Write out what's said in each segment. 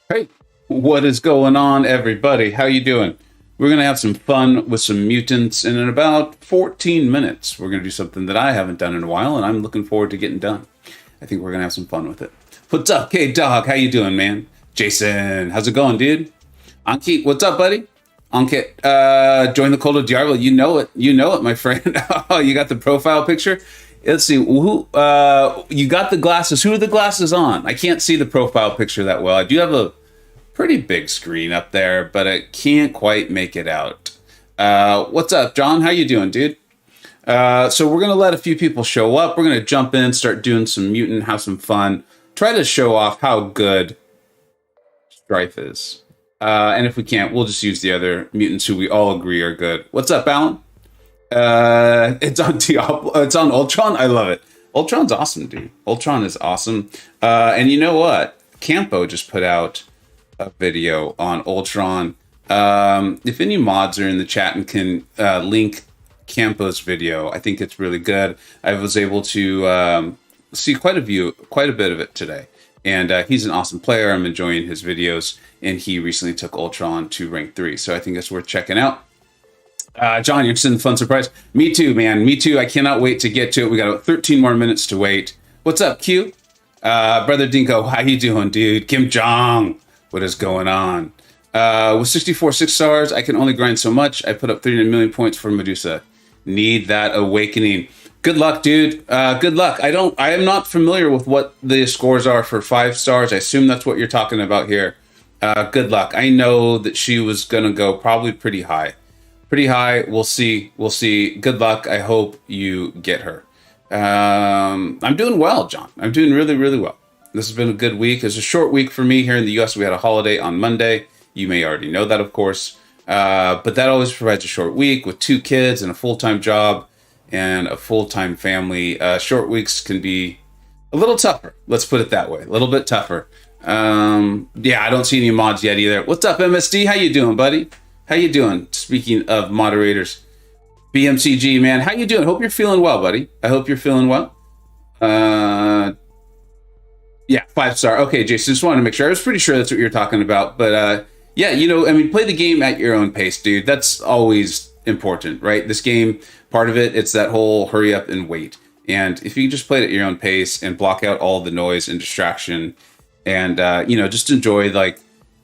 Hey, what is going on, everybody? How you doing? We're gonna have some fun with some mutants, and in about 14 minutes, we're gonna do something that I haven't done in a while, and I'm looking forward to getting done. I think we're gonna have some fun with it. What's up, K-Dog? How you doing, man? Jason, how's it going, dude? Anki, what's up, buddy? Ankit, join the cult of Diablo. You know it, my friend. Oh, you got the profile picture? Let's see. Who? You got the glasses. Who are the glasses on? I can't see the profile picture that well. I do have a pretty big screen up there, but I can't quite make it out. What's up, John? How you doing, dude? So we're gonna let a few people show up. We're gonna jump in, start doing some mutant, have some fun, try to show off how good Strife is. And if we can't, we'll just use the other mutants who we all agree are good. What's up, Alan? It's on Diablo. It's on Ultron. I love it. Ultron's awesome, dude. Ultron is awesome. And you know what? Campo just put out a video on Ultron. If any mods are in the chat and can link Campo's video, I think it's really good. I was able to see quite a bit of it today, and he's an awesome player. I'm enjoying his videos, and he recently took Ultron to rank 3, so I think it's worth checking out. John, you're interested in fun surprise. Me too, man. Me too. I cannot wait to get to it. We got 13 more minutes to wait. What's up, Q? Brother Dinko, how you doing, dude? Kim Jong, what is going on? With 64 6 stars, I can only grind so much. I put up 39 million points for Medusa. Need that awakening. Good luck, dude. Good luck. I am not familiar with what the scores are for 5 stars. I assume that's what you're talking about here. Good luck. I know that she was gonna go probably pretty high. We'll see. Good luck. I hope you get her. I'm doing well, John. I'm doing really, really well. This has been a good week. It's a short week for me here in the US. We had a holiday on Monday. You may already know that, of course. But that always provides a short week with 2 kids and a full-time job and a full-time family. Short weeks can be a little tougher. Let's put it that way. A little bit tougher. Yeah, I don't see any mods yet either. What's up, MSD? How you doing, buddy? How you doing? Speaking of moderators, BMCG, man, how you doing? Hope you're feeling well, buddy. I hope you're feeling well. Yeah, 5 star. Okay, Jason, just wanted to make sure. I was pretty sure that's what you're talking about. But yeah, play the game at your own pace, dude. That's always important, right? This game, part of it, it's that whole hurry up and wait. And if you just play it at your own pace and block out all the noise and distraction and, just enjoy, like,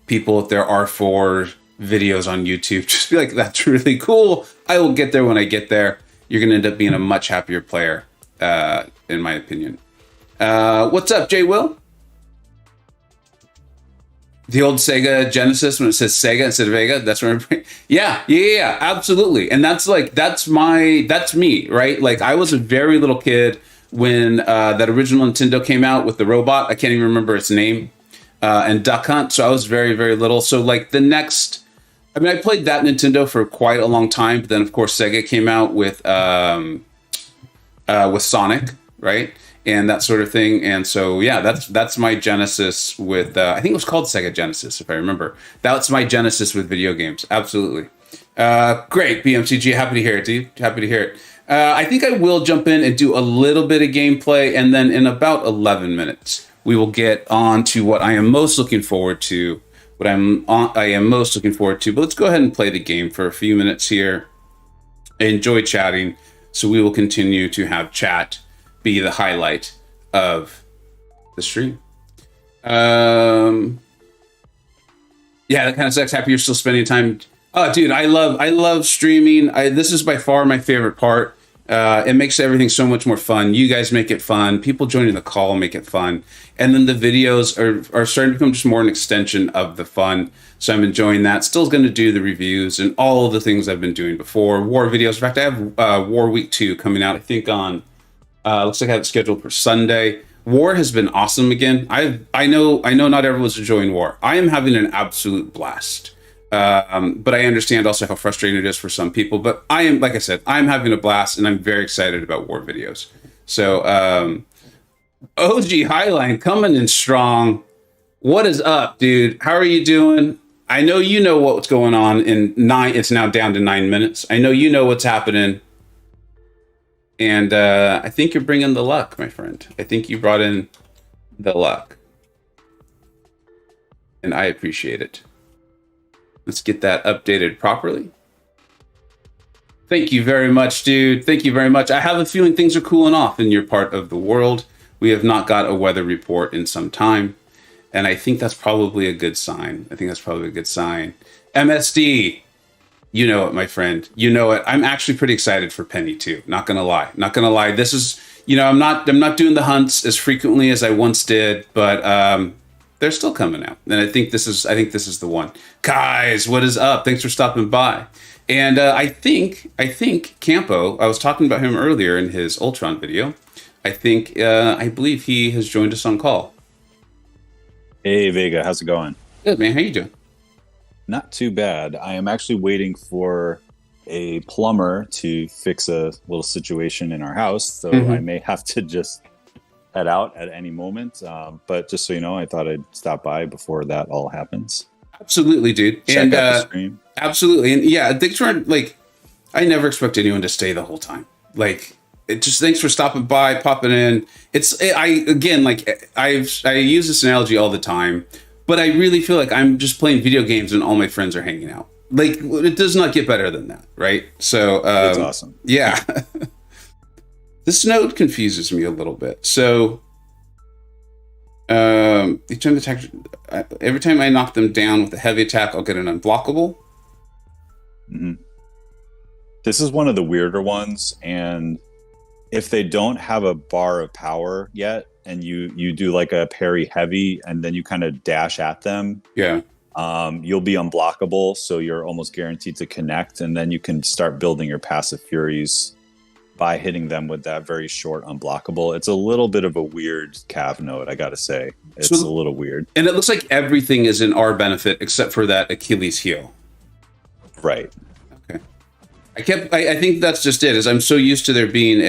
people with their R4 videos on YouTube, just be like, that's really cool. I will get there when I get there. You're going to end up being a much happier player, in my opinion. What's up, Jay Will? The old Sega Genesis, when it says Sega instead of Vega, that's where yeah, absolutely. And that's me, right? Like, I was a very little kid when that original Nintendo came out with the robot. I can't even remember its name. And Duck Hunt. So I was very, very little. So like I played that Nintendo for quite a long time, but then of course Sega came out with Sonic, right? And that sort of thing. And so, yeah, that's my Genesis with, I think it was called Sega Genesis, if I remember. That's my Genesis with video games. Absolutely. Great, BMCG. Happy to hear it, dude. Happy to hear it. I think I will jump in and do a little bit of gameplay, and then in about 11 minutes, we will get on to what I am most looking forward to. I am most looking forward to. But let's go ahead and play the game for a few minutes here. I enjoy chatting, so we will continue to have chat be the highlight of the stream. Yeah, that kind of sucks. Happy you're still spending time. Oh, dude, I love streaming. This is by far my favorite part. It makes everything so much more fun. You guys make it fun. People joining the call make it fun. And then the videos are starting to become just more an extension of the fun. So I'm enjoying that. Still going to do the reviews and all of the things I've been doing before. War videos. In fact, I have War Week 2 coming out, I think on, looks like I have it scheduled for Sunday. War has been awesome again. I know not everyone's enjoying War. I am having an absolute blast. But I understand also how frustrating it is for some people. But I am, like I said, I'm having a blast, and I'm very excited about War videos. So, OG Highline coming in strong. What is up, dude? How are you doing? I know you know what's going on in 9. It's now down to 9 minutes. I know you know what's happening. And I think you're bringing the luck, my friend. I think you brought in the luck. and I appreciate it. Let's get that updated properly. Thank you very much, dude. Thank you very much. I have a feeling things are cooling off in your part of the world. We have not got a weather report in some time, and I think that's probably a good sign. MSD, you know it, my friend. You know it. I'm actually pretty excited for Penny too. Not gonna lie. This is, I'm not doing the hunts as frequently as I once did, but they're still coming out, and I think this is the one. Guys, what is up? Thanks for stopping by. And I think Campo, I was talking about him earlier in his Ultron video. I believe he has joined us on call. Hey Vega, how's it going? Good, man. How you doing? Not too bad. I am actually waiting for a plumber to fix a little situation in our house, so I may have to just head out at any moment. But just so you know, I thought I'd stop by before that all happens. Absolutely, dude. Check out the stream. Absolutely. And yeah, thanks for, I never expect anyone to stay the whole time. Thanks for stopping by, popping in. I use this analogy all the time, but I really feel like I'm just playing video games and all my friends are hanging out. It does not get better than that, right? So that's awesome. Yeah. This node confuses me a little bit. So each time attack, every time I knock them down with a heavy attack, I'll get an unblockable. Mm-hmm. This is one of the weirder ones, and if they don't have a bar of power yet, and you do like a parry heavy, and then you kind of dash at them, you'll be unblockable, so you're almost guaranteed to connect, and then you can start building your passive furies by hitting them with that very short unblockable. It's a little bit of a weird cav node, I gotta say. It's a little weird. And it looks like everything is in our benefit except for that Achilles heel. Right. Okay. I think that's just it, is I'm so used to there being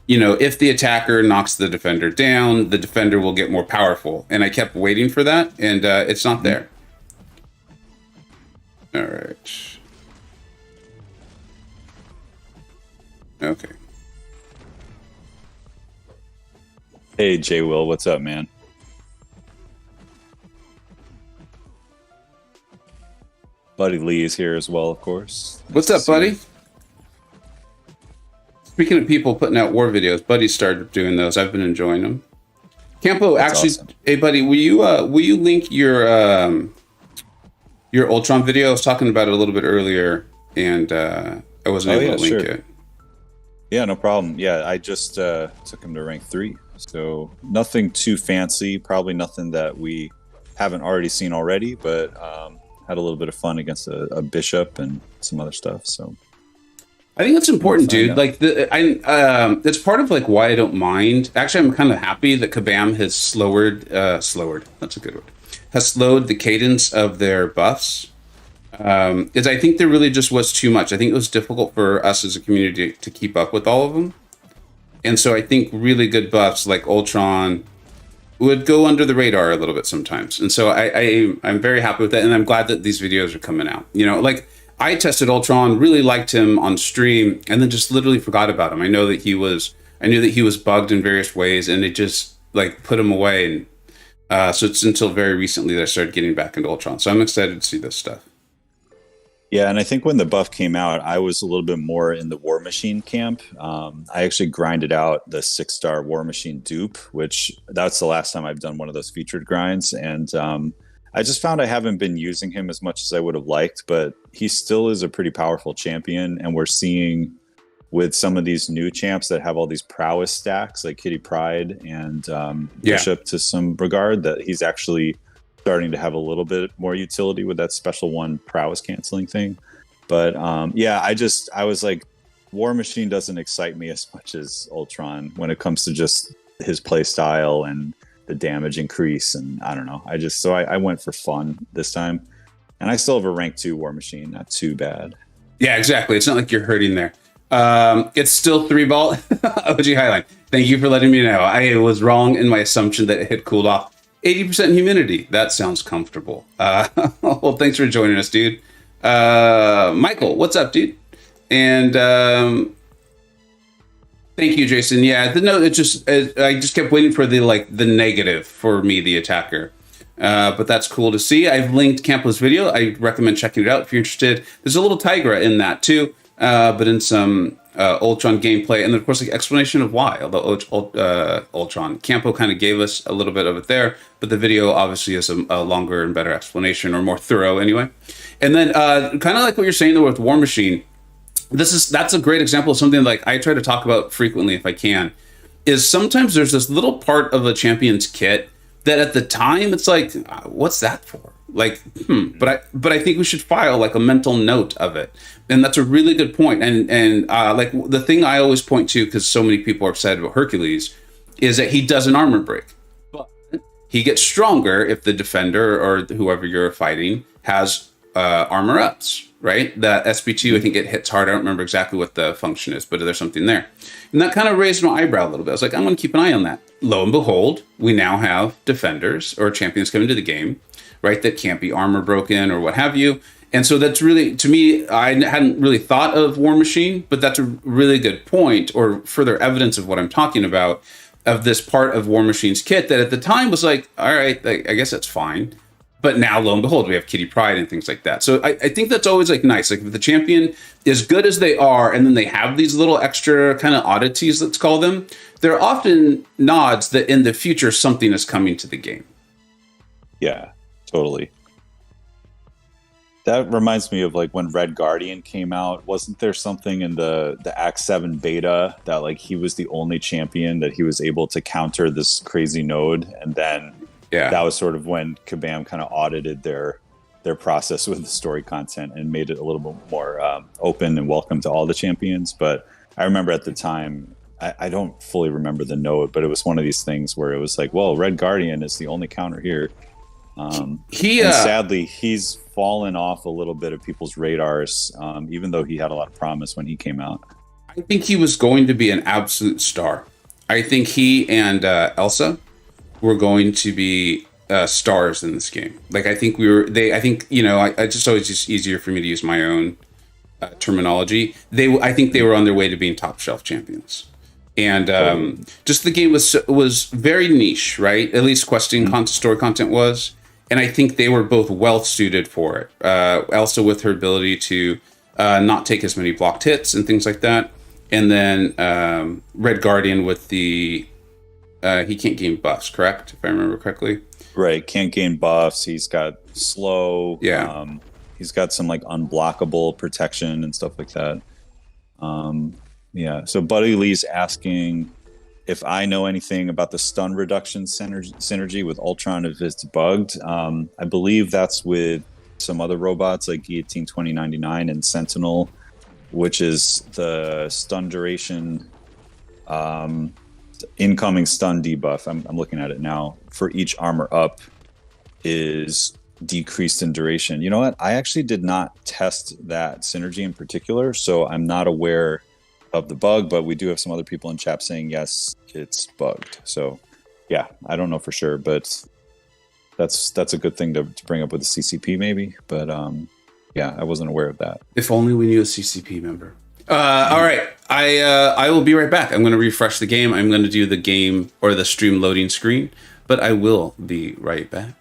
if the attacker knocks the defender down, the defender will get more powerful. And I kept waiting for that, and it's not there. All right. Okay. Hey, J Will, what's up, man? Buddy Lee is here as well, of course. What's up, buddy? Speaking of people putting out war videos, Buddy started doing those. I've been enjoying them. Campo, That's actually, awesome. Hey, buddy, will you link your Ultron video? I was talking about it a little bit earlier, and I wasn't able to link it. Yeah, no problem. Yeah, I just took him to rank 3. So nothing too fancy, probably nothing that we haven't already seen already, but had a little bit of fun against a bishop and some other stuff. So I think that's important, dude. It's part of why I don't mind. Actually, I'm kind of happy that Kabam has slowed. That's a good word. Has slowed the cadence of their buffs. Is I think there really just was too much. I think it was difficult for us as a community to keep up with all of them. And so I think really good buffs like Ultron would go under the radar a little bit sometimes. And so I'm very happy with that. And I'm glad that these videos are coming out. I tested Ultron, really liked him on stream, and then just literally forgot about him. I knew that he was bugged in various ways, and it just put him away. And so it's until very recently that I started getting back into Ultron. So I'm excited to see this stuff. Yeah, and I think when the buff came out, I was a little bit more in the War Machine camp. I actually grinded out the 6-star War Machine dupe, which that's the last time I've done one of those featured grinds. And I just found I haven't been using him as much as I would have liked, but he still is a pretty powerful champion. And we're seeing with some of these new champs that have all these prowess stacks, like Kitty Pryde and Bishop to some regard, that he's actually starting to have a little bit more utility with that special one prowess canceling thing. But I was like, War Machine doesn't excite me as much as Ultron when it comes to just his play style and the damage increase. And I don't know. I went for fun this time, and I still have a rank 2 War Machine. Not too bad. Yeah, exactly. It's not like you're hurting there. It's still 3-ball. OG Highline. Thank you for letting me know. I was wrong in my assumption that it had cooled off. 80% humidity. That sounds comfortable. Well, thanks for joining us, dude. Michael, what's up, dude? And thank you, Jason. Yeah, I just kept waiting for the negative for me, the attacker. But that's cool to see. I've linked Campo's video. I recommend checking it out if you're interested. There's a little Tigra in that too, but in some Ultron gameplay, and then of course the explanation of why. Although Ultron, Campo kind of gave us a little bit of it there, but the video obviously is a longer and better explanation, or more thorough anyway. And then kind of like what you're saying though with War Machine, that's a great example of something like I try to talk about frequently if I can. Is sometimes there's this little part of a champion's kit that at the time it's like, what's that for? Like, but I think we should file like a mental note of it, and that's a really good point. And like the thing I always point to, because so many people are upset about Hercules, is that he does an armor break, but he gets stronger if the defender or whoever you're fighting has armor ups. Right, that SB2, I think it hits hard. I don't remember exactly what the function is, but there's something there, and that kind of raised my eyebrow a little bit. I was like, I'm going to keep an eye on that. Lo and behold, we now have defenders or champions coming to the game, right, that can't be armor broken or what have you. And so that's really, to me, I hadn't really thought of War Machine, but that's a really good point, or further evidence of what I'm talking about, of this part of War Machine's kit that at the time was like, all right, I guess that's fine. But now, lo and behold, we have Kitty Pryde and things like that. So I think that's always like nice. Like if the champion is good as they are, and then they have these little extra kind of oddities, let's call them, they're often nods that in the future something is coming to the game. Yeah, totally. That reminds me of like when Red Guardian came out. Wasn't there something in the Act 7 beta that like he was the only champion that he was able to counter this crazy node, and then that was sort of when Kabam kind of audited their process with the story content and made it a little bit more open and welcome to all the champions. But I remember at the time, I don't fully remember the node, but it was one of these things where it was like, well, Red Guardian is the only counter here. And sadly, he's fallen off a little bit of people's radars, even though he had a lot of promise when he came out. I think he was going to be an absolute star. I think he and Elsa were going to be stars in this game. Like I think I think, you know, I just always just easier for me to use my own terminology. I think they were on their way to being top shelf champions. And just the game was very niche, right? At least questing story content was. And I think they were both well suited for it. Elsa with her ability to not take as many blocked hits and things like that. And then Red Guardian with the he can't gain buffs, correct? If I remember correctly. Right, can't gain buffs. He's got slow. Yeah. He's got some like unblockable protection and stuff like that. Yeah. So Buddy Lee's asking if I know anything about the stun reduction synergy with Ultron, if it's bugged. I believe that's with some other robots like Guillotine 2099 and Sentinel, which is the stun duration. Incoming stun debuff, I'm looking at it now, for each armor up is decreased in duration. You know what? I actually did not test that synergy in particular, so I'm not aware of the bug, but we do have some other people in chat saying, yes, it's bugged. So yeah, I don't know for sure, but that's a good thing to bring up with the CCP maybe. But yeah, I wasn't aware of that. If only we knew a CCP member. All right, I will be right back. I'm going to refresh the game. I'm going to do the game or the stream loading screen, but I will be right back.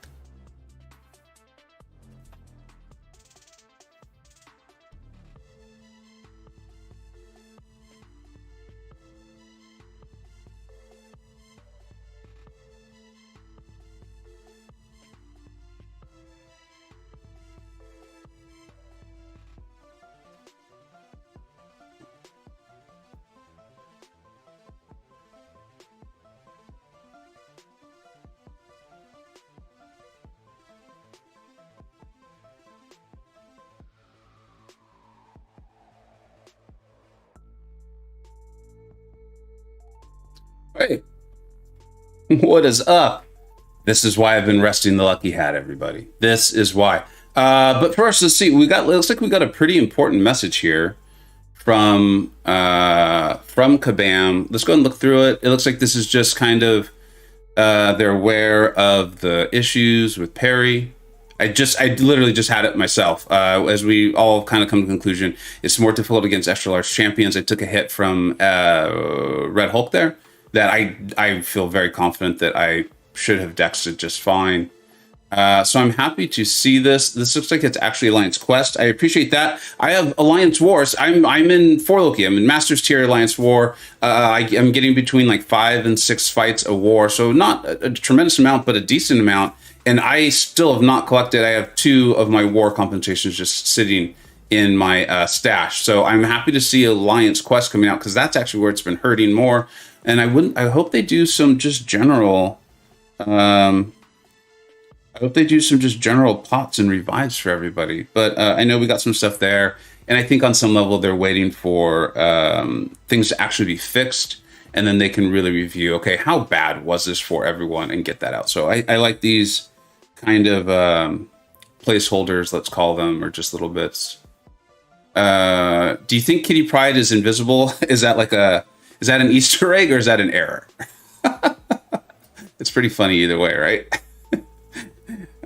Hey, what is up? This is why I've been resting the lucky hat, everybody. This is why. But first, let's see. Looks like we got a pretty important message here from Kabam. Let's go and look through it. It looks like this is just kind of they're aware of the issues with Perry. I literally just had it myself. As we all kind of come to the conclusion, it's more difficult against extra large champions. I took a hit from Red Hulk there that I feel very confident that I should have dexed it just fine. So I'm happy to see this. This looks like it's actually Alliance Quest. I appreciate that. I have Alliance Wars. I'm in 4 Loki. I'm in Masters Tier Alliance War. I'm getting between like 5 and 6 fights a war. So not a tremendous amount, but a decent amount. And I still have not collected. I have 2 of my war compensations just sitting in my stash. So I'm happy to see Alliance Quest coming out because that's actually where it's been hurting more. And I hope they do some just general, I hope they do some just general pots and revives for everybody. But I know we got some stuff there. And I think on some level, they're waiting for things to actually be fixed. And then they can really review, okay, how bad was this for everyone and get that out. So I like these kind of placeholders, let's call them, or just little bits. Do you think Kitty Pryde is invisible? Is that an Easter egg or is that an error? It's pretty funny either way, right?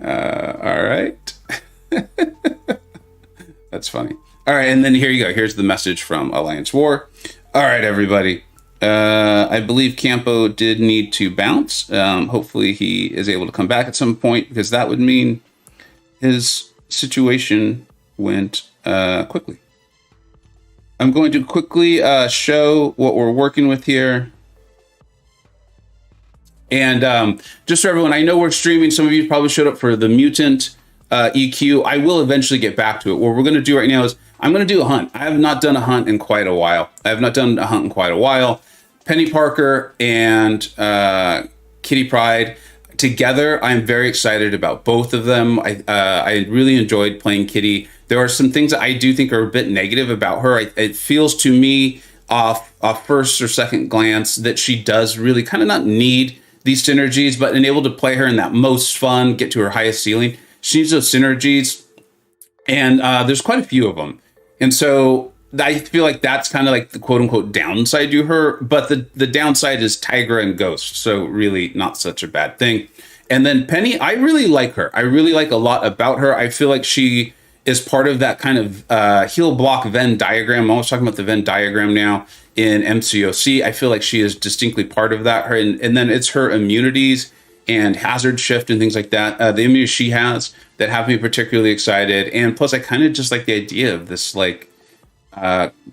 All right. That's funny. All right, and then here you go. Here's the message from Alliance War. All right, everybody. I believe Campo did need to bounce. Hopefully he is able to come back at some point because that would mean his situation went quickly. I'm going to quickly show what we're working with here. And just so everyone, I know we're streaming. Some of you probably showed up for the Mutant EQ. I will eventually get back to it. What we're going to do right now is I'm going to do a hunt. I have not done a hunt in quite a while. Penny Parker and Kitty Pryde together, I'm very excited about both of them. I really enjoyed playing Kitty. There are some things that I do think are a bit negative about her. It feels to me off first or second glance that she does really kind of not need these synergies, but able to play her in that most fun, get to her highest ceiling. She needs those synergies, and there's quite a few of them. And so I feel like that's kind of like the quote unquote downside to her, but the downside is Tigra and Ghost. So really not such a bad thing. And then Penny, I really like her. I really like a lot about her. I feel like she is part of that kind of heal block Venn diagram. I'm always talking about the Venn diagram now in MCoC. I feel like she is distinctly part of that. And then it's her immunities and hazard shift and things like that. The immunities she has that have me particularly excited. And plus I kind of just like the idea of this like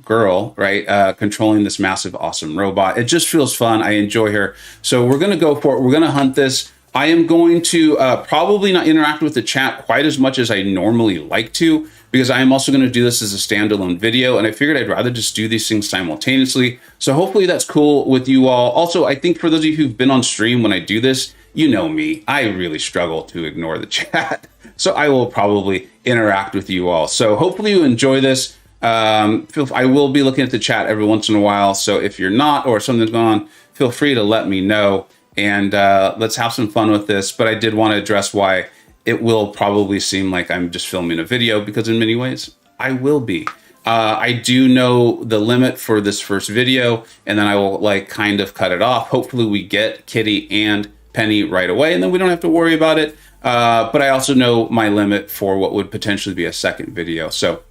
girl, right? Controlling this massive, awesome robot. It just feels fun. I enjoy her. So we're going to go for it. We're going to hunt this. I am going to probably not interact with the chat quite as much as I normally like to, because I am also going to do this as a standalone video. And I figured I'd rather just do these things simultaneously. So hopefully that's cool with you all. Also, I think for those of you who've been on stream when I do this, you know me, I really struggle to ignore the chat. So I will probably interact with you all. So hopefully you enjoy this. I will be looking at the chat every once in a while. So if you're not, or something's going on, feel free to let me know. And let's have some fun with this. But I did want to address why it will probably seem like I'm just filming a video, because in many ways I will be. I do know the limit for this first video, and then I will like kind of cut it off. Hopefully we get Kitty and Penny right away, and then we don't have to worry about it. But I also know my limit for what would potentially be a second video. So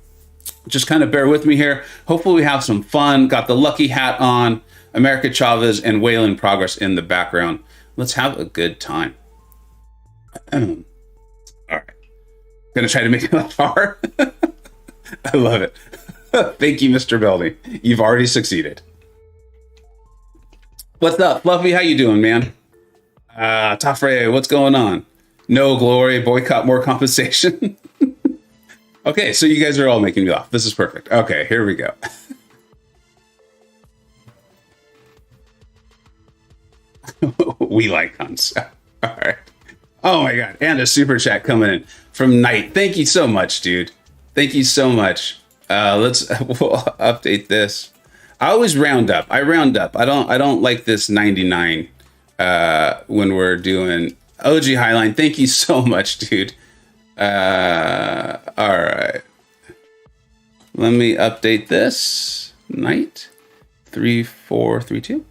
just kind of bear with me here. Hopefully we have some fun. Got the lucky hat on. America Chavez and Wayland Progress in the background. Let's have a good time. All right. Gonna try to make it that far. I love it. Thank you, Mr. Belding. You've already succeeded. What's up, Fluffy? How you doing, man? Tafre, what's going on? No glory, boycott, more compensation. Okay, so you guys are all making me laugh. This is perfect. Okay, here we go. We like hunts. All right. Oh my God. And a super chat coming in from Knight. Thank you so much, dude. Thank you so much. We'll update this. I always round up. I round up. I don't like this 99 when we're doing OG Highline. Thank you so much, dude. All right. Let me update this. Knight 3432.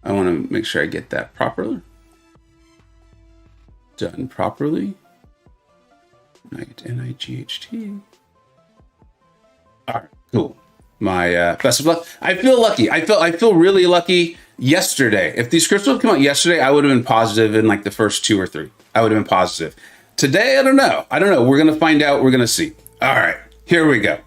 I want to make sure I get that properly. Done properly. Knight, N-I-G-H-T. All right, cool. my best of luck. I feel lucky. I feel really lucky yesterday. If these crystals come out yesterday, I would have been positive in like the first 2 or 3. I would have been positive. Today, I don't know. We're going to find out. We're going to see. All right, here we go.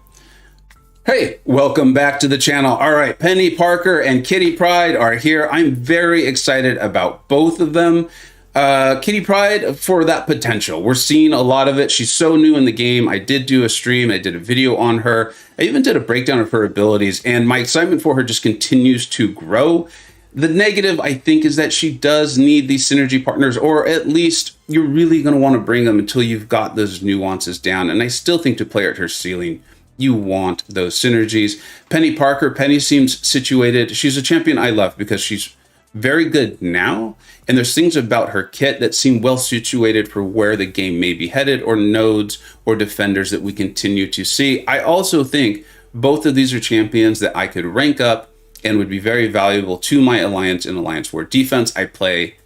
Hey, welcome back to the channel. All right, Penny Parker and Kitty Pryde are here. I'm very excited about both of them. Kitty Pryde for that potential. We're seeing a lot of it. She's so new in the game. I did do a stream. I did a video on her. I even did a breakdown of her abilities, and my excitement for her just continues to grow. The negative, I think, is that she does need these synergy partners, or at least you're really going to want to bring them until you've got those nuances down. And I still think to play at her ceiling, you want those synergies. Penny Parker, Penny seems situated. She's a champion I love because she's very good now. And there's things about her kit that seem well situated for where the game may be headed, or nodes or defenders that we continue to see. I also think both of these are champions that I could rank up and would be very valuable to my alliance in Alliance War defense. I play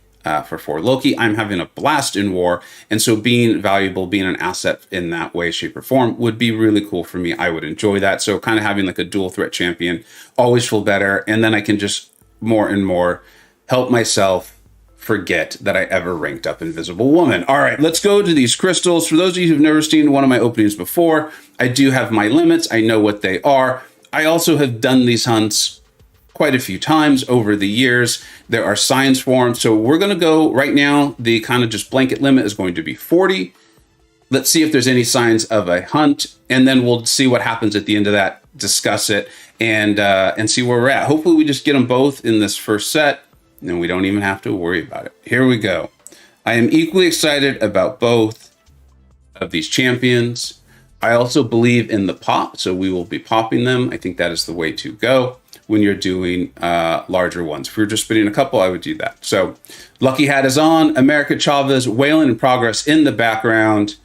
for Loki. I'm having a blast in war. And so being valuable, being an asset in that way, shape, or form would be really cool for me. I would enjoy that. So kind of having like a dual threat champion always feel better. And then I can just more and more help myself forget that I ever ranked up Invisible Woman. All right, let's go to these crystals. For those of you who've never seen one of my openings before, I do have my limits. I know what they are. I also have done these hunts quite a few times over the years. There are signs for them. So we're going to go right now. The kind of just blanket limit is going to be 40. Let's see if there's any signs of a hunt, and then we'll see what happens at the end of that, discuss it, and see where we're at. Hopefully we just get them both in this first set, and then we don't even have to worry about it. Here we go. I am equally excited about both of these champions. I also believe in the pop, so we will be popping them. I think that is the way to go when you're doing larger ones. If we were just spinning a couple, I would do that. So Lucky Hat is on. America Chavez wailing in progress in the background.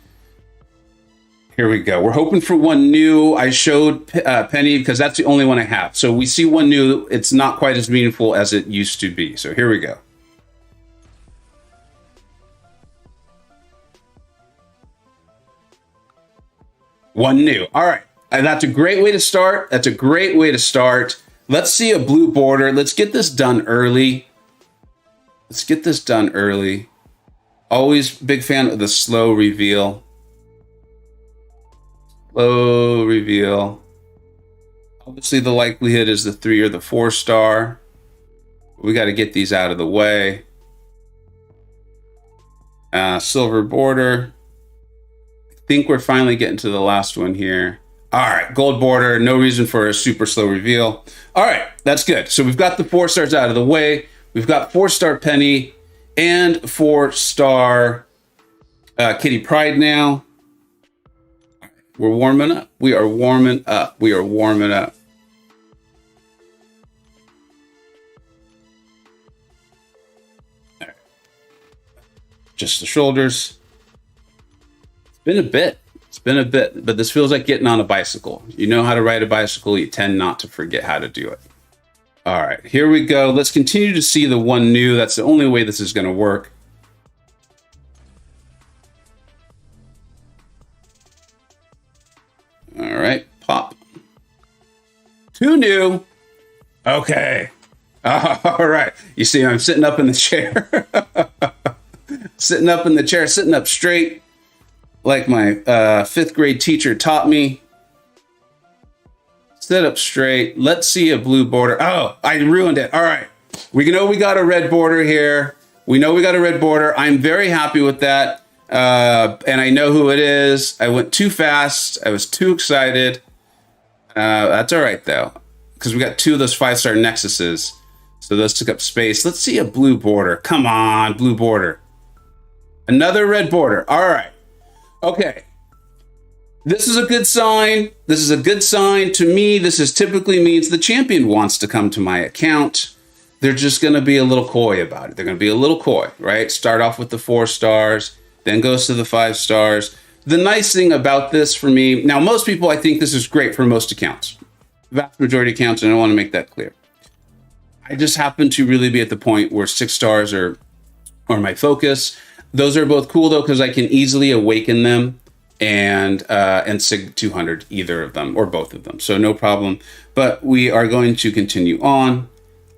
Here we go. We're hoping for one new. I showed Penny because that's the only one I have. So we see one new. It's not quite as meaningful as it used to be. So here we go. One new. All right. And that's a great way to start. That's a great way to start. Let's see a blue border. Let's get this done early. Let's get this done early. Always big fan of the slow reveal. Slow reveal. Obviously, the likelihood is the 3 or the 4 star. We got to get these out of the way. Silver border. I think we're finally getting to the last one here. All right, gold border, no reason for a super slow reveal. All right, that's good. So we've got the 4 stars out of the way. We've got 4-star Penny and 4-star Kitty Pryde now. We're warming up. We are warming up. We are warming up. All right. Just the shoulders. It's been a bit. It's been a bit, but this feels like getting on a bicycle. You know how to ride a bicycle, you tend not to forget how to do it. All right, here we go. Let's continue to see the one new. That's the only way this is going to work. All right, pop. 2 new. Okay. All right. You see, I'm sitting up in the chair. Sitting up in the chair, sitting up straight. Like my 5th grade teacher taught me. Sit up straight. Let's see a blue border. Oh, I ruined it. All right. We know we got a red border here. We know we got a red border. I'm very happy with that. And I know who it is. I went too fast. I was too excited. That's all right, though, because we got 2 of those 5-star nexuses. So those took up space. Let's see a blue border. Come on, blue border. Another red border. All right. Okay, this is a good sign. This is a good sign. To me, this is typically means the champion wants to come to my account. They're just going to be a little coy about it. They're going to be a little coy, right? Start off with the 4 stars, then goes to the 5 stars. The nice thing about this for me, now most people, I think this is great for most accounts. Vast majority of accounts, and I want to make that clear. I just happen to really be at the point where 6 stars are my focus. Those are both cool, though, because I can easily awaken them and Sig 200, either of them or both of them. So no problem. But we are going to continue on.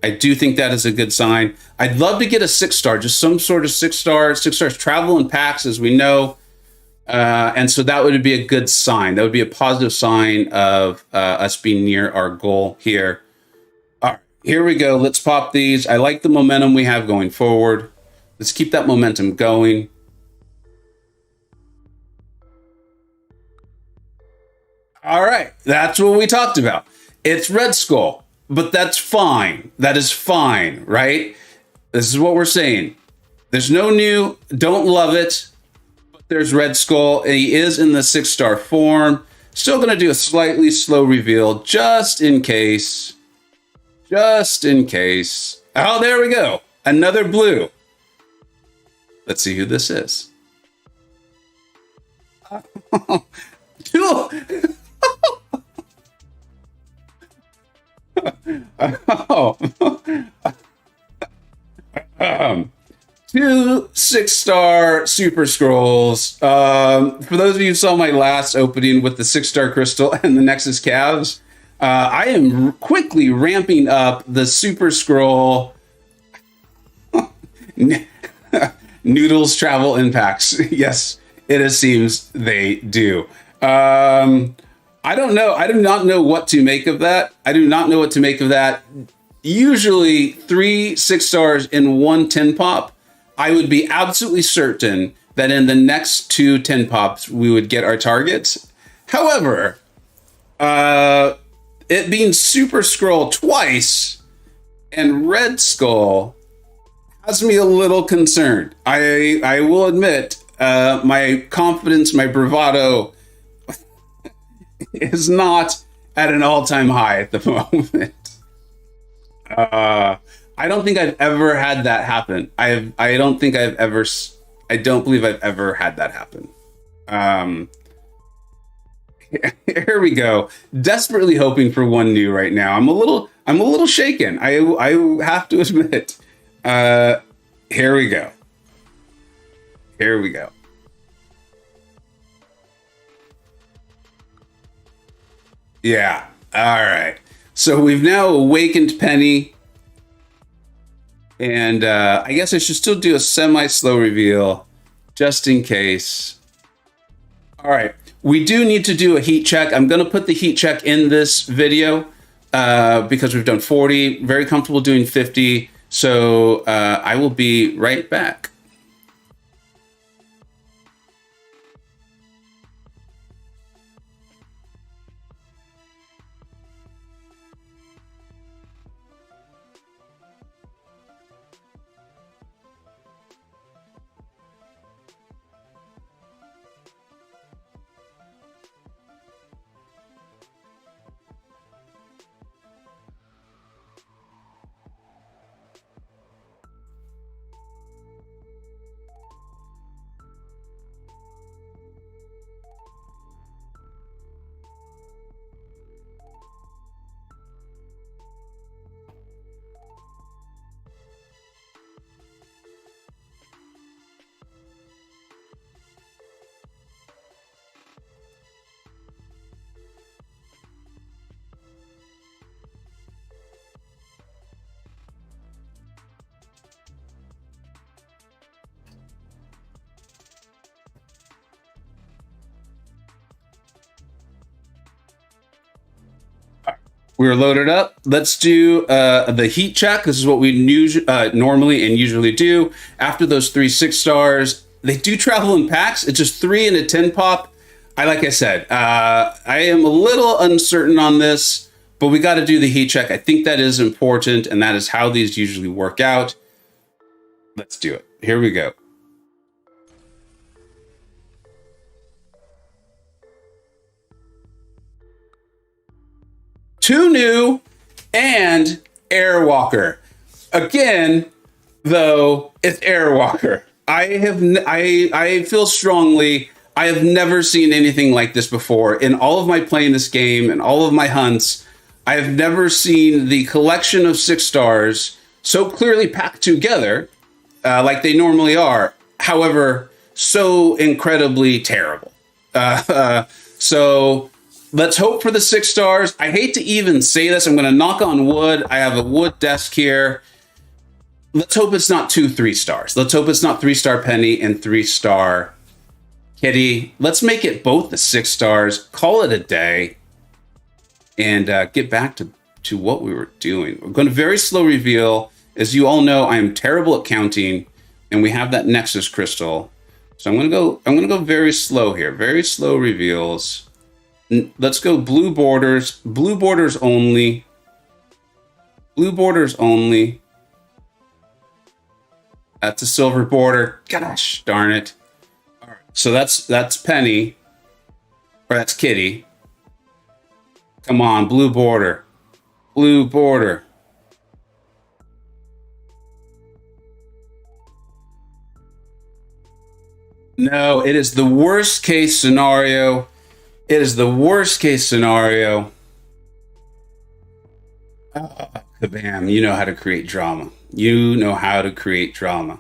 I do think that is a good sign. I'd love to get a 6-star, just some sort of 6-star. 6-stars travel in packs, as we know. And so that would be a good sign. That would be a positive sign of us being near our goal here. All right, here we go. Let's pop these. I like the momentum we have going forward. Let's keep that momentum going. All right, that's what we talked about. It's Red Skull, but that's fine. That is fine, right? This is what we're saying. There's no new, don't love it, but there's Red Skull. He is in the 6-star form. Still going to do a slightly slow reveal just in case. Just in case. Oh, there we go. Another blue. Let's see who this is. Two 6-star Super Scrolls. For those of you who saw my last opening with the 6-star Crystal and the Nexus Calves, I am quickly ramping up the Super Scroll Noodles travel impacts. Yes, it seems they do. I don't know. I do not know what to make of that. Usually 3 6-stars in one 10 pop. I would be absolutely certain that in the next 2 10 pops, we would get our targets. However, it being Super Scroll twice and Red Skull has me a little concerned. I will admit, my confidence, my bravado is not at an all-time high at the moment. I don't think I've ever had that happen. I don't believe I've ever had that happen. Here we go. Desperately hoping for one new right now. I'm a little shaken. I have to admit. Here we go. Yeah. All right. So we've now awakened Penny. And I guess I should still do a semi-slow reveal just in case. All right. We do need to do a heat check. I'm going to put the heat check in this video because we've done 40. Very comfortable doing 50. So I will be right back. We're loaded up. Let's do the heat check. This is what we normally and usually do. After those 3 6-stars, they do travel in packs. It's just 3 in a 10 pop. Like I said, I am a little uncertain on this, but we got to do the heat check. I think that is important, and that is how these usually work out. Let's do it. Here we go. Two new and Airwalker. Again, though, it's Airwalker. I feel strongly. I have never seen anything like this before. In all of my playing this game and all of my hunts, I have never seen the collection of 6-stars so clearly packed together like they normally are. However, so incredibly terrible. So let's hope for the 6 stars. I hate to even say this. I'm going to knock on wood. I have a wood desk here. Let's hope it's not 2 3 stars. Let's hope it's not 3-star Penny and 3-star Kitty. Let's make it both the 6 stars. Call it a day. And get back to what we were doing. We're going to very slow reveal. As you all know, I am terrible at counting. And we have that Nexus crystal. So I'm gonna go very slow here. Very slow reveals. Let's go blue borders. Blue borders only. Blue borders only. That's a silver border. Gosh darn it. All right. So that's Penny. Or that's Kitty. Come on, blue border. Blue border. No, it is the worst case scenario. It is the worst case scenario. Kabam, you know how to create drama. You know how to create drama.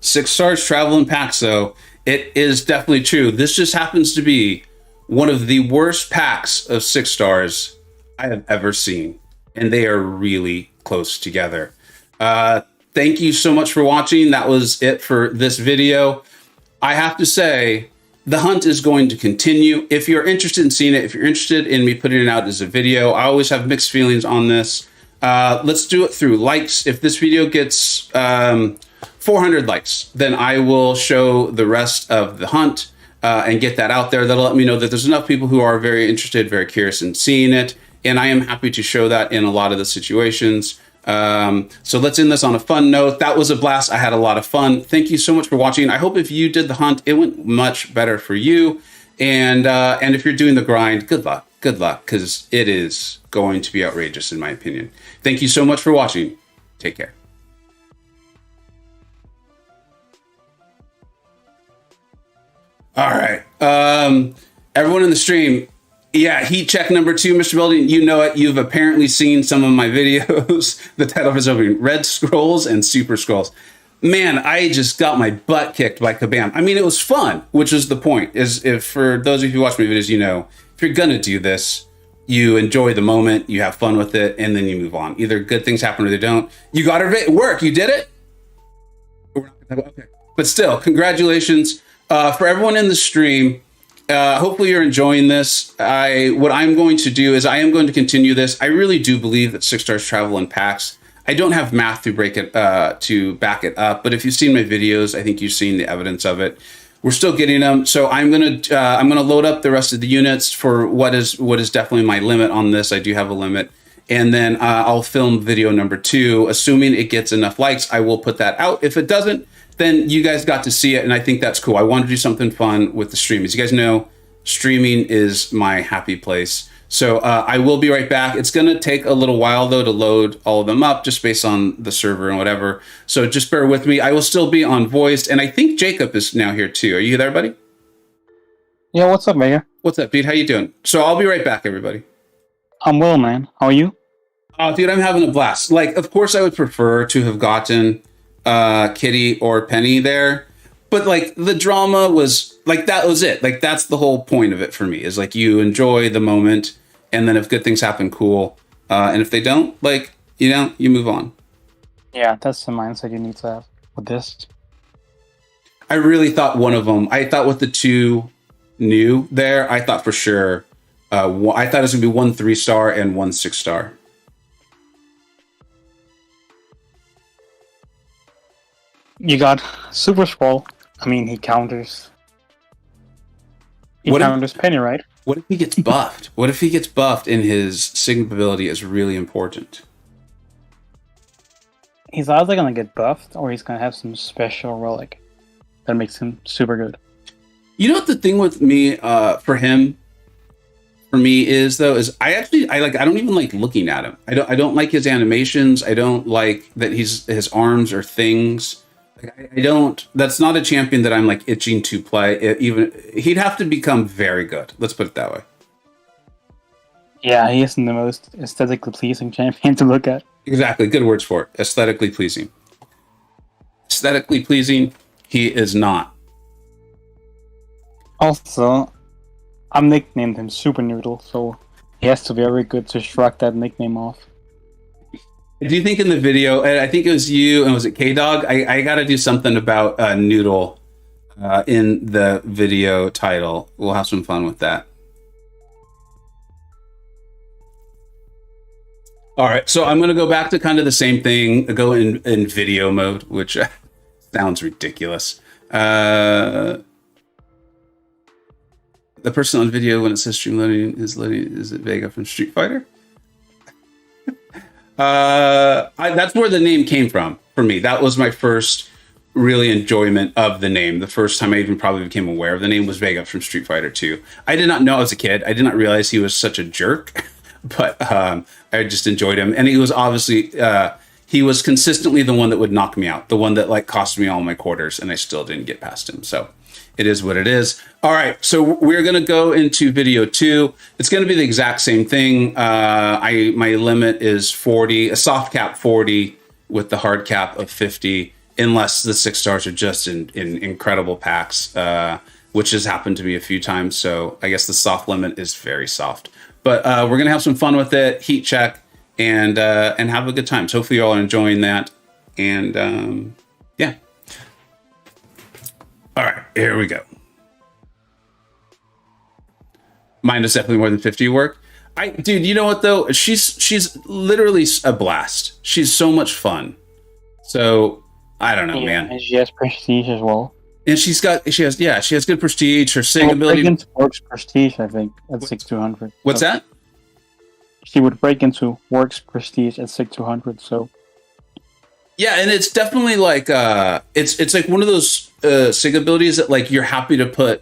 6 stars travel in packs, though. It is definitely true. This just happens to be one of the worst packs of 6 stars I have ever seen. And they are really close together. Thank you so much for watching. That was it for this video. I have to say, the hunt is going to continue. If you're interested in seeing it, if you're interested in me putting it out as a video, I always have mixed feelings on this. Let's do it through likes. If this video gets 400 likes, then I will show the rest of the hunt and get that out there. That'll let me know that there's enough people who are very interested, very curious in seeing it. And I am happy to show that in a lot of the situations. So let's end this on a fun note. That was a blast. I had a lot of fun. Thank you so much for watching. I hope if you did the hunt, it went much better for you. And if you're doing the grind, good luck, because it is going to be outrageous in my opinion. Thank you so much for watching. Take care. All right. Everyone in the stream, yeah, heat check number 2, Mr. Building. You know it. You've apparently seen some of my videos. The title is over Red Scrolls and Super Scrolls. Man, I just got my butt kicked by Kabam. I mean, it was fun, which is the point. Is if for those of you who watch my videos, you know, if you're gonna do this, you enjoy the moment, you have fun with it, and then you move on. Either good things happen or they don't. You got it work. You did it. Okay, but still, congratulations for everyone in the stream. Hopefully you're enjoying this. What I'm going to do is I am going to continue this. I really do believe that 6 stars travel in packs. I don't have math to back it up, but if you've seen my videos, I think you've seen the evidence of it. We're still getting them, so I'm gonna load up the rest of the units for what is definitely my limit on this. I do have a limit, and then I'll film video number 2. Assuming it gets enough likes, I will put that out. If it doesn't, then you guys got to see it, and I think that's cool. I wanted to do something fun with the stream. As you guys know, streaming is my happy place. So I will be right back. It's going to take a little while, though, to load all of them up, just based on the server and whatever. So just bear with me. I will still be on voiced, and I think Jacob is now here, too. Are you there, buddy? Yeah, what's up, Mayor? What's up, Pete? How you doing? So I'll be right back, everybody. I'm well, man. How are you? Oh, dude, I'm having a blast. Like, of course, I would prefer to have gotten Kitty or Penny there, but like the drama was like, that was it. Like, that's the whole point of it for me, is like you enjoy the moment, and then if good things happen, cool, and if they don't, like, you know, you move on. Yeah, that's the mindset you need to have with this. I really thought one of them, I thought with the 2 new there, I thought for sure I thought it was gonna be 1 3-star and 1 6-star. You got Super Scroll. I mean, he counters. He counters Penny, right? What if he gets buffed? What if he gets buffed and his Sigma ability is really important? He's either gonna get buffed or he's gonna have some special relic that makes him super good. You know what the thing with me, for me is though, is I don't even like looking at him. I don't like his animations. I don't like that his arms are things. I don't. That's not a champion that I'm like itching to play. He'd have to become very good. Let's put it that way. Yeah, he isn't the most aesthetically pleasing champion to look at. Exactly. Good words for it. Aesthetically pleasing. Aesthetically pleasing, he is not. Also, I'm nicknamed him Super Noodle, so he has to be very good to shrug that nickname off. Do you think in the video, and I think it was you, and was it K-Dog? I got to do something about Noodle in the video title. We'll have some fun with that. All right, so I'm going to go back to kind of the same thing, go in video mode, which sounds ridiculous. The person on video when it says stream loading, is it Vega from Street Fighter? That's where the name came from for me. That was my first really enjoyment of the name. The first time I even probably became aware of the name was Vega from Street Fighter 2. I did not know as a kid. I did not realize he was such a jerk, but I just enjoyed him. And he was obviously, he was consistently the one that would knock me out, the one that like cost me all my quarters, and I still didn't get past him. So it is what it is. All right, so we're going to go into video 2. It's going to be the exact same thing. My limit is 40, a soft cap 40 with the hard cap of 50, unless the 6 stars are just in incredible packs, which has happened to me a few times. So I guess the soft limit is very soft. But we're going to have some fun with it, heat check, and have a good time. So hopefully you all are enjoying that. And yeah. All right, here we go. Mine is definitely more than 50 work. Dude, you know what though? She's literally a blast. She's so much fun. So I don't know, man. And she has prestige as well. And she has good prestige. Her sing ability works prestige, I think, at 6200. What's that? She would break into works prestige at 6200. So yeah, and it's definitely like it's like one of those sig abilities that like you're happy to put.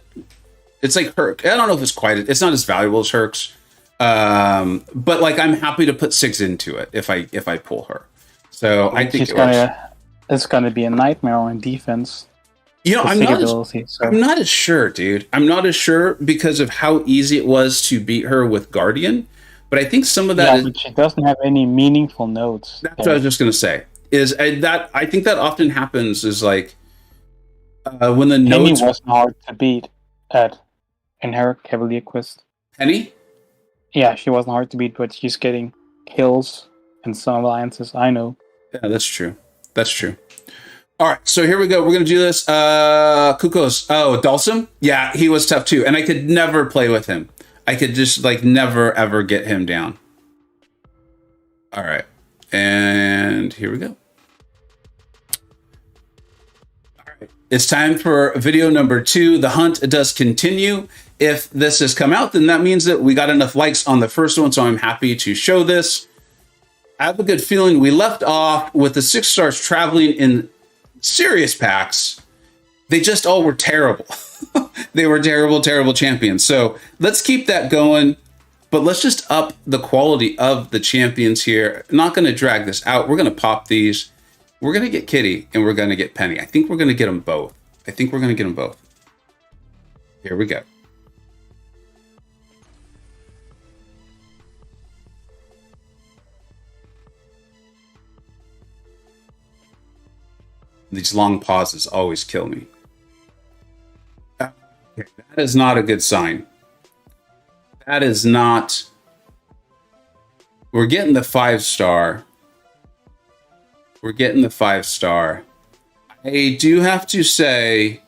It's like Herc. I don't know if it's not as valuable as Herc's, but like I'm happy to put sigs into it if I pull her. So I think it's gonna be a nightmare on defense. You know, I'm not as sure, dude. I'm not as sure because of how easy it was to beat her with Guardian. But I think some of that but she doesn't have any meaningful nodes. That's what I was just gonna say. I think that often happens is like when the nodes Penny wasn't hard to beat in her Cavalier Quest. Penny? Yeah, she wasn't hard to beat, but she's getting kills in some alliances. I know. Yeah, that's true. That's true. All right, so here we go. We're gonna do this. Kukos. Oh, Dulcim? Yeah, he was tough too, and I could never play with him. I could just like never ever get him down. All right, and here we go. All right, it's time for video number 2. The hunt does continue. If this has come out, then that means that we got enough likes on the first one, so I'm happy to show this. I have a good feeling we left off with the 6 stars traveling in serious packs. They just all were terrible. They were terrible champions. So let's keep that going, but let's just up the quality of the champions here. Not going to drag this out. We're going to pop these. We're going to get Kitty and we're going to get Penny. I think we're going to get them both. Here we go. These long pauses always kill me. Okay, that is not a good sign. That is not... We're getting the 5 star. I do have to say,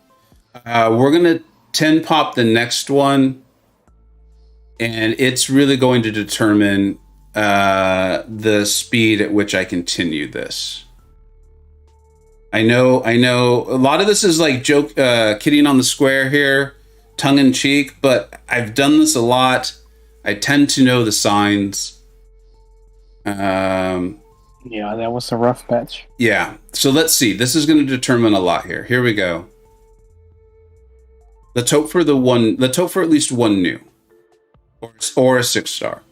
we're going to 10 pop the next one. And it's really going to determine the speed at which I continue this. I know. A lot of this is like kidding on the square here, tongue in cheek, but I've done this a lot. I tend to know the signs. Yeah, that was a rough patch. Yeah. So let's see. This is going to determine a lot here. Here we go. Let's hope for at least one new, or a 6 star.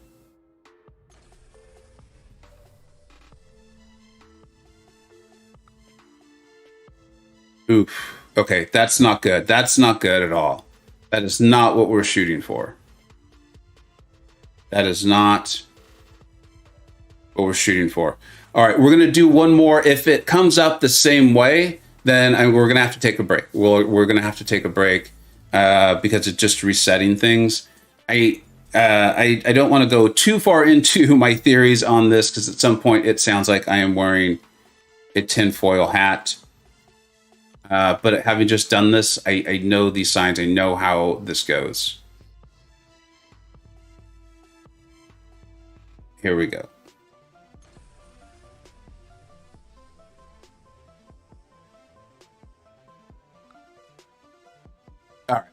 Oof. Okay, that's not good. That's not good at all. That is not what we're shooting for. That is not what we're shooting for. All right, we're going to do one more. If it comes up the same way, then we're going to have to take a break. We're going to have to take a break. because it's just resetting things. I don't want to go too far into my theories on this because at some point it sounds like I am wearing a tinfoil hat. But having just done this, I know these signs. I know how this goes. Here we go. All right.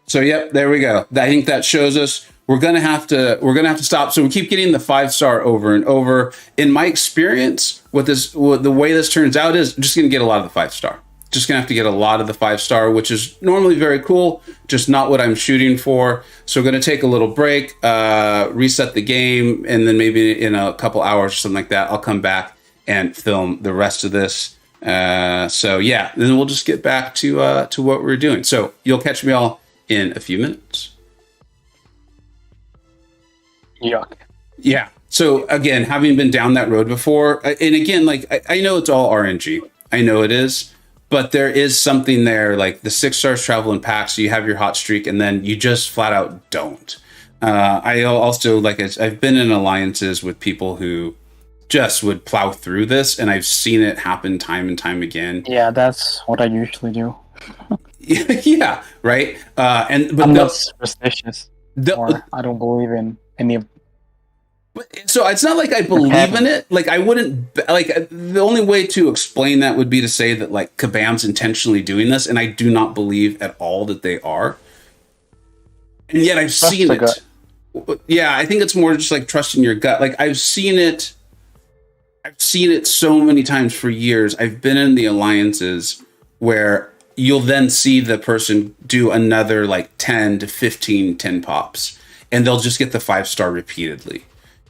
So yep, there we go. I think that shows us we're gonna have to stop. So we keep getting the 5-star over and over. In my experience, the way this turns out is I'm just gonna get a lot of the 5-star. Just gonna have to get a lot of the 5-star, which is normally very cool, just not what I'm shooting for. So we're gonna take a little break, reset the game, and then maybe in a couple hours or something like that, I'll come back and film the rest of this. So yeah, then we'll just get back to what we're doing. So you'll catch me all in a few minutes. Yuck. Yeah. So again, having been down that road before, and again, like I know it's all RNG. I know it is. But there is something there, like the 6-stars travel in packs. So you have your hot streak, and then you just flat out don't. I also I've been in alliances with people who just would plow through this, and I've seen it happen time and time again. Yeah, that's what I usually do. Yeah, right. But I'm not superstitious, or I don't believe in any of. So it's not like I believe in it. Like I wouldn't like the only way to explain that would be to say that like Kabam's intentionally doing this, and I do not believe at all that they are. And yet I've seen it. Yeah, I think it's more just like trusting your gut. Like I've seen it so many times for years. I've been in the alliances where you'll then see the person do another like 10 to 15 10 pops, and they'll just get the 5-star repeatedly.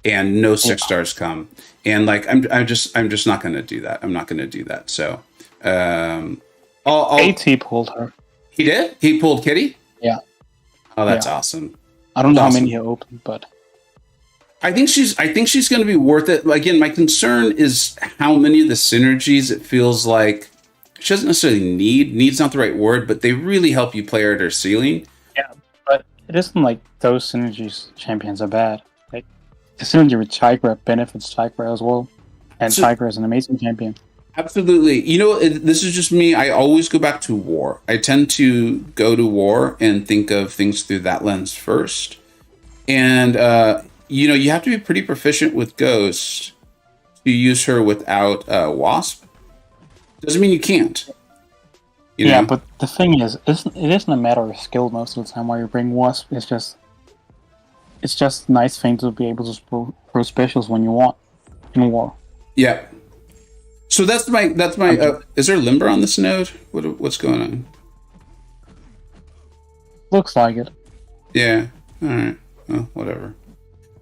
And no 6-stars come, and like I'm just not going to do that. I'm not going to do that. So, AT pulled her. He did. He pulled Kitty. Yeah. Oh, that's awesome. I don't know how many he opened, but I think she's going to be worth it. Again, my concern is how many of the synergies it feels like she doesn't necessarily need. Needs not the right word, but they really help you play her at her ceiling. Yeah, but it isn't like those synergies champions are bad. The synergy with Tigra benefits Tigra as well, and Tigra is an amazing champion. Absolutely. You know, this is just me. I always go back to war. I tend to go to war and think of things through that lens first. And, you have to be pretty proficient with Ghost to use her without Wasp. Doesn't mean you can't. You know? But the thing is, it isn't a matter of skill most of the time while you bring Wasp. It's just a nice thing to be able to throw specials when you want in war. Yeah. So that's my. Is there Limber on this node? What's going on? Looks like it. Yeah. All right. Well, whatever.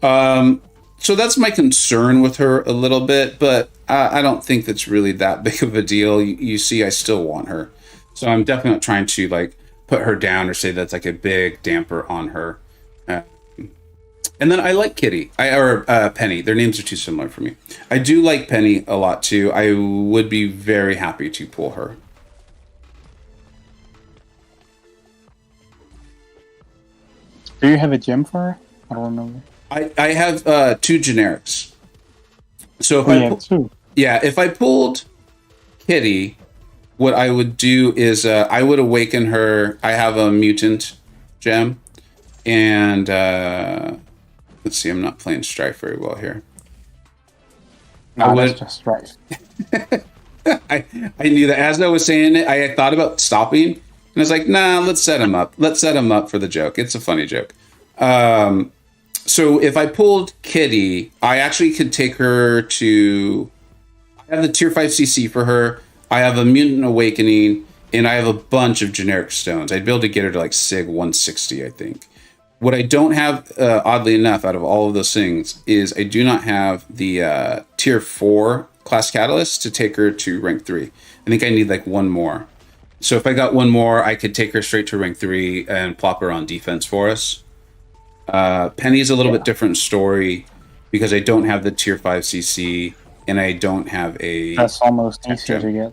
So that's my concern with her a little bit, but I don't think that's really that big of a deal. You see, I still want her, so I'm definitely not trying to like put her down or say that's like a big damper on her. And then I like Kitty, or Penny. Their names are too similar for me. I do like Penny a lot too. I would be very happy to pull her. Do you have a gem for her? I don't remember. I have 2 generics. So if I pulled Kitty, what I would do is I would awaken her. I have a mutant gem, and let's see, I'm not playing Strife very well here. No, that's just Strife. I knew that. As I was saying it, I thought about stopping, and I was like, nah, let's set him up. Let's set him up for the joke. It's a funny joke. So if I pulled Kitty, I actually could take her to... I have the tier 5 CC for her. I have a Mutant Awakening, and I have a bunch of generic stones. I'd be able to get her to like SIG 160, I think. What I don't have, oddly enough, out of all of those things, is I do not have the tier 4 class catalyst to take her to rank 3. I think I need like one more. So if I got one more, I could take her straight to rank 3 and plop her on defense for us. Penny's a little bit different story because I don't have the tier 5 CC and I don't have a... That's almost easier to get.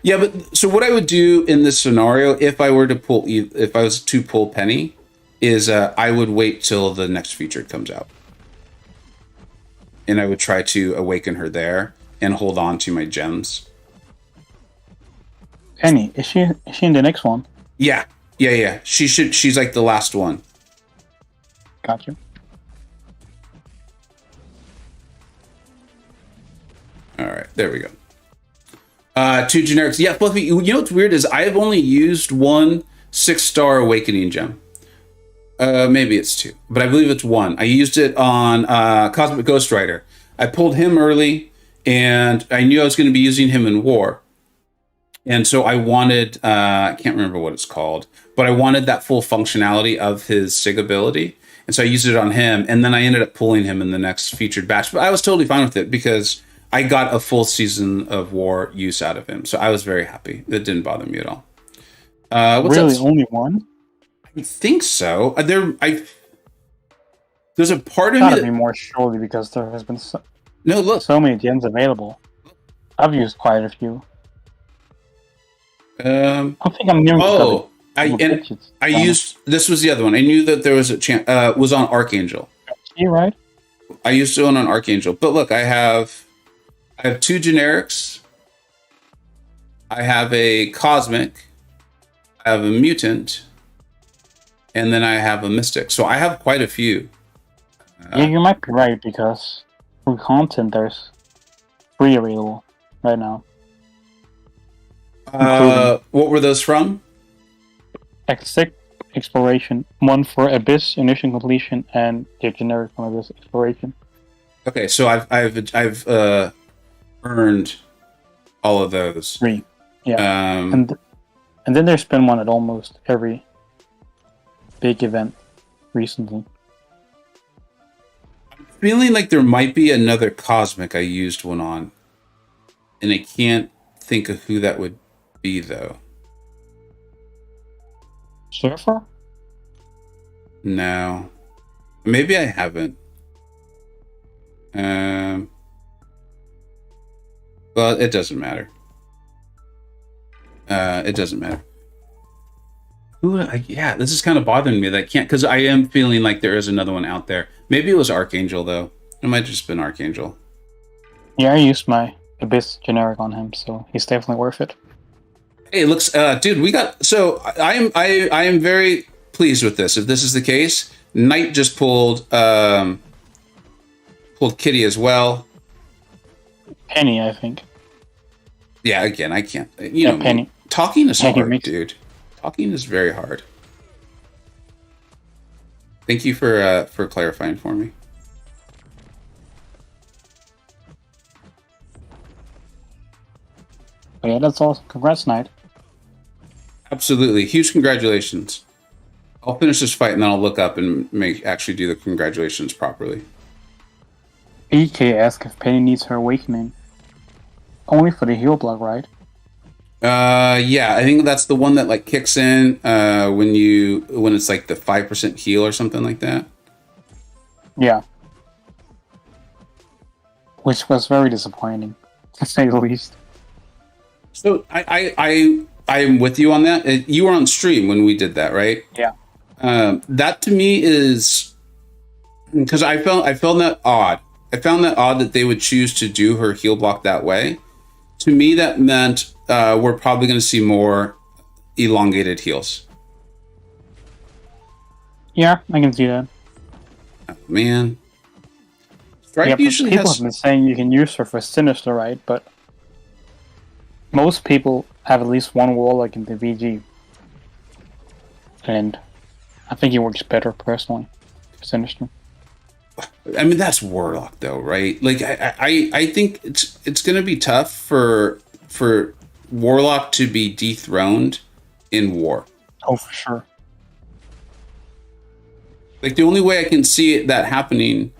Yeah, but so what I would do in this scenario, if I were to pull, if I was to pull Penny, is I would wait till the next feature comes out, and I would try to awaken her there and hold on to my gems. Penny, is she in the next one? Yeah. She's like the last one. Gotcha. All right, there we go. 2 generics. Yeah, Fluffy, you know what's weird is I've only used one 6-star awakening gem. Maybe it's 2, but I believe it's 1. I used it on Cosmic Ghost Rider. I pulled him early, and I knew I was going to be using him in War. And so I wanted, I can't remember what it's called, but I wanted that full functionality of his SIG ability. And so I used it on him, and then I ended up pulling him in the next featured batch. But I was totally fine with it because I got a full season of War use out of him. So I was very happy. It didn't bother me at all. What's really, up? only one? I think so. There's a part of Gotta me be more surely because there has been so look. many gems available. I've used quite a few. I think I'm near. I used, this was the other one. I knew that there was a was on Archangel. You right? I used it on Archangel, but look, I have 2 generics. I have a cosmic. I have a mutant, and then I have a mystic. So I have quite a few. Yeah, you might be right because for content there's 3 available right now. What were those from? Exec Exploration, 1 for Abyss Initial Completion, and the generic one Abyss Exploration. Okay, so I've earned all of those. 3, yeah. And then there's been one at almost every big event recently. I'm feeling like there might be another cosmic I used one on, and I can't think of who that would be though. Surfer? No, maybe I haven't. Well, it doesn't matter. It doesn't matter. Yeah, this is kind of bothering me that I can't, because I am feeling like there is another one out there. Maybe it was Archangel though. It might have just been Archangel. Yeah, I used my Abyss generic on him, so he's definitely worth it. Hey, looks, dude, we got. So I am very pleased with this. If this is the case, Knight just pulled Kitty as well. Penny, I think. Yeah, again, I can't. You know, Penny. Talking is hard, dude. Talking is very hard. Thank you for clarifying for me. But yeah, that's awesome. Congrats, Knight. Absolutely. Huge congratulations. I'll finish this fight and then I'll look up and actually do the congratulations properly. BK asked if Penny needs her awakening. Only for the heal block, right? Yeah, I think that's the one that like kicks in when it's like the 5% heal or something like that. Yeah. Which was very disappointing, to say the least. So I'm with you on that. You were on stream when we did that, right? Yeah. That to me is because I found that odd. I found that odd that they would choose to do her heal block that way. To me, that meant we're probably going to see more elongated heals. Yeah, I can see that. Oh, man. Stripe usually people has... have been saying you can use her for Sinister, right? But most people have at least one Warlock in the VG. And I think it works better, personally, for Sinister. I mean, that's Warlock, though, right? Like, I think it's going to be tough for Warlock to be dethroned in War. Oh, for sure. Like, the only way I can see that happening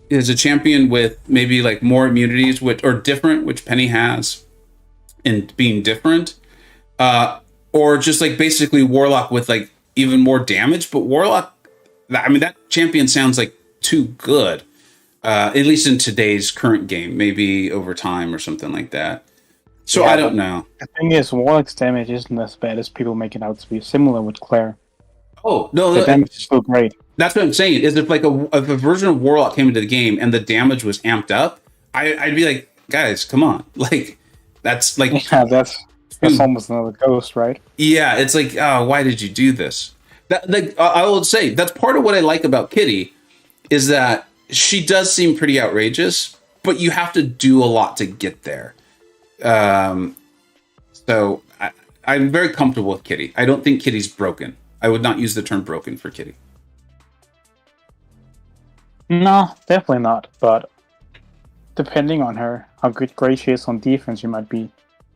is a champion with maybe, like, more immunities, or different, which Penny has, and being different. Or just, like, basically Warlock with, like, even more damage. But Warlock, I mean, that champion sounds like too good, at least in today's current game, maybe over time or something like that. So Yeah, I don't know. The thing is, Warlock's damage isn't as bad as people make it out to be. Similar with Claire. Oh no, The damage is still great. that's what I'm saying. Is if like if a version of Warlock came into the game and the damage was amped up, I'd be like, guys, come on, like that's like Yeah, that's almost another ghost, right? yeah, it's like, oh, why did you do this? That like I will say that's part of what I like about Kitty is that she does seem pretty outrageous, but you have to do a lot to get there. So I'm very comfortable with Kitty. I don't think Kitty's broken. I would not use the term broken for Kitty. No, definitely not. But depending on her, how great she is on defense, you might be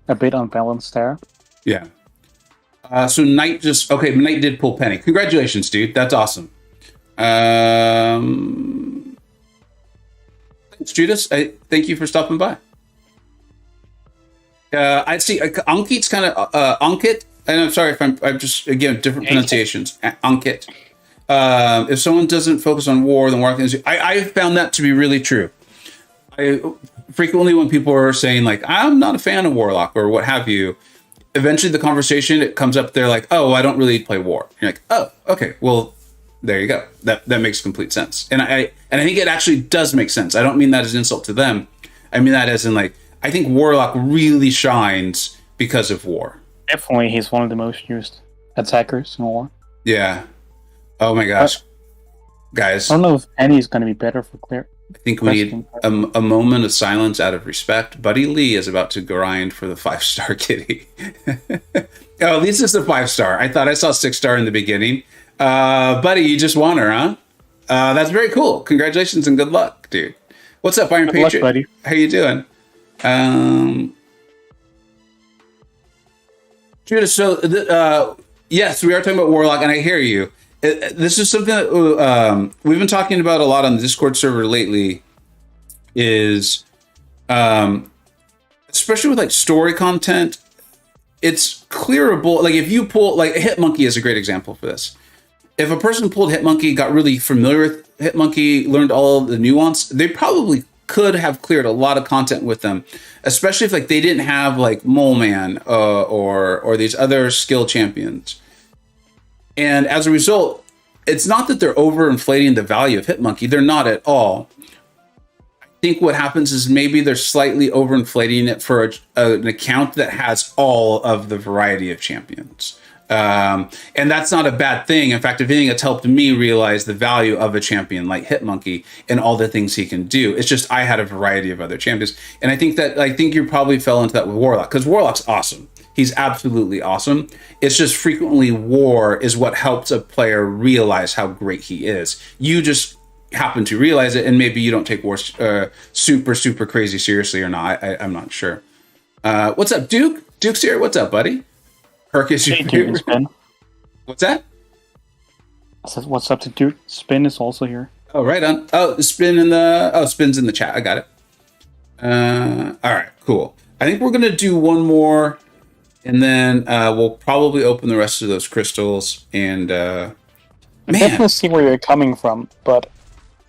a bit unbalanced there. Yeah. So Knight Knight did pull Penny. Congratulations, dude. That's awesome. Thanks, Judas. Thank you for stopping by. I see Ankit's kind of Ankit, and I'm sorry if I'm just again different pronunciations. Ankit. If someone doesn't focus on war, then war things. I found that to be really true. I frequently when people are saying like I'm not a fan of Warlock or what have you, eventually the conversation it comes up. They're like, oh, I don't really play war. You're like, oh, okay, well, there you go. That makes complete sense. And I think it actually does make sense. I don't mean that as an insult to them. I mean that as in like I think Warlock really shines because of war. Definitely, he's one of the most used attackers in war. Yeah. Oh my gosh, guys! I don't know if Penny's going to be better for Claire. I think we need a moment of silence out of respect. Buddy Lee is about to grind for the 5-star Kitty. Oh, at least it's the 5-star. I thought I saw 6-star in the beginning. Buddy, you just won her, huh? That's very cool. Congratulations and good luck, dude. What's up, Iron Patriot? Good luck, buddy. How you doing? Judas, so yes, we are talking about Warlock, and I hear you. This is something that we've been talking about a lot on the Discord server lately. Is especially with like story content, it's clearable. Like if you pull like Hitmonkey is a great example for this. If a person pulled Hitmonkey, got really familiar with Hitmonkey, learned all the nuance, they probably could have cleared a lot of content with them, especially if like they didn't have like Mole Man or these other skill champions. And as a result, it's not that they're overinflating the value of Hitmonkey. They're not at all. I think what happens is maybe they're slightly overinflating it for an account that has all of the variety of champions. And that's not a bad thing. In fact, if anything, it's helped me realize the value of a champion like Hitmonkey and all the things he can do. It's just I had a variety of other champions. And I think you probably fell into that with Warlock, because Warlock's awesome. He's absolutely awesome. It's just frequently war is what helps a player realize how great he is. You just happen to realize it, and maybe you don't take war super, super crazy seriously or not. I'm not sure. What's up, Duke? Duke's here. What's up, buddy? Herc is your favorite. Spin. What's that? I said, what's up to Duke? Spin is also here. Oh, right on. Oh, Spin's in the chat. I got it. All right, cool. I think we're gonna do one more. And then we'll probably open the rest of those crystals. And I definitely see where you're coming from, but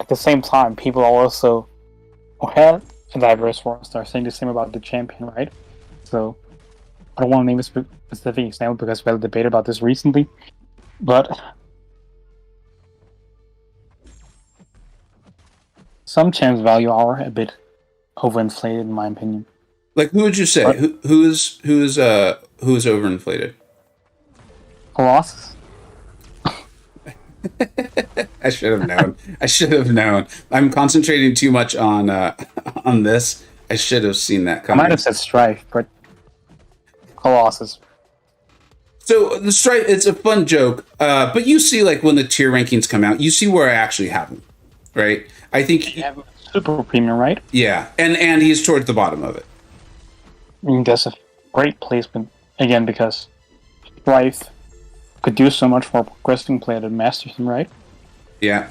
at the same time, people are also a diverse forest are saying the same about the champion, right? So I don't want to name a specific example because we had a debate about this recently, but some champs value are a bit overinflated, in my opinion. Like, who would you say? Who's overinflated? Colossus. I should have known. I'm concentrating too much on this. I should have seen that coming. I might have said Strife, but Colossus. So the Strife, it's a fun joke, but you see, like when the tier rankings come out, you see where I actually have him, right? I think you have super premium, right? Yeah, and he's towards the bottom of it. I mean, that's a great placement again because Strife could do so much for a progressing player that masters him, right? Yeah,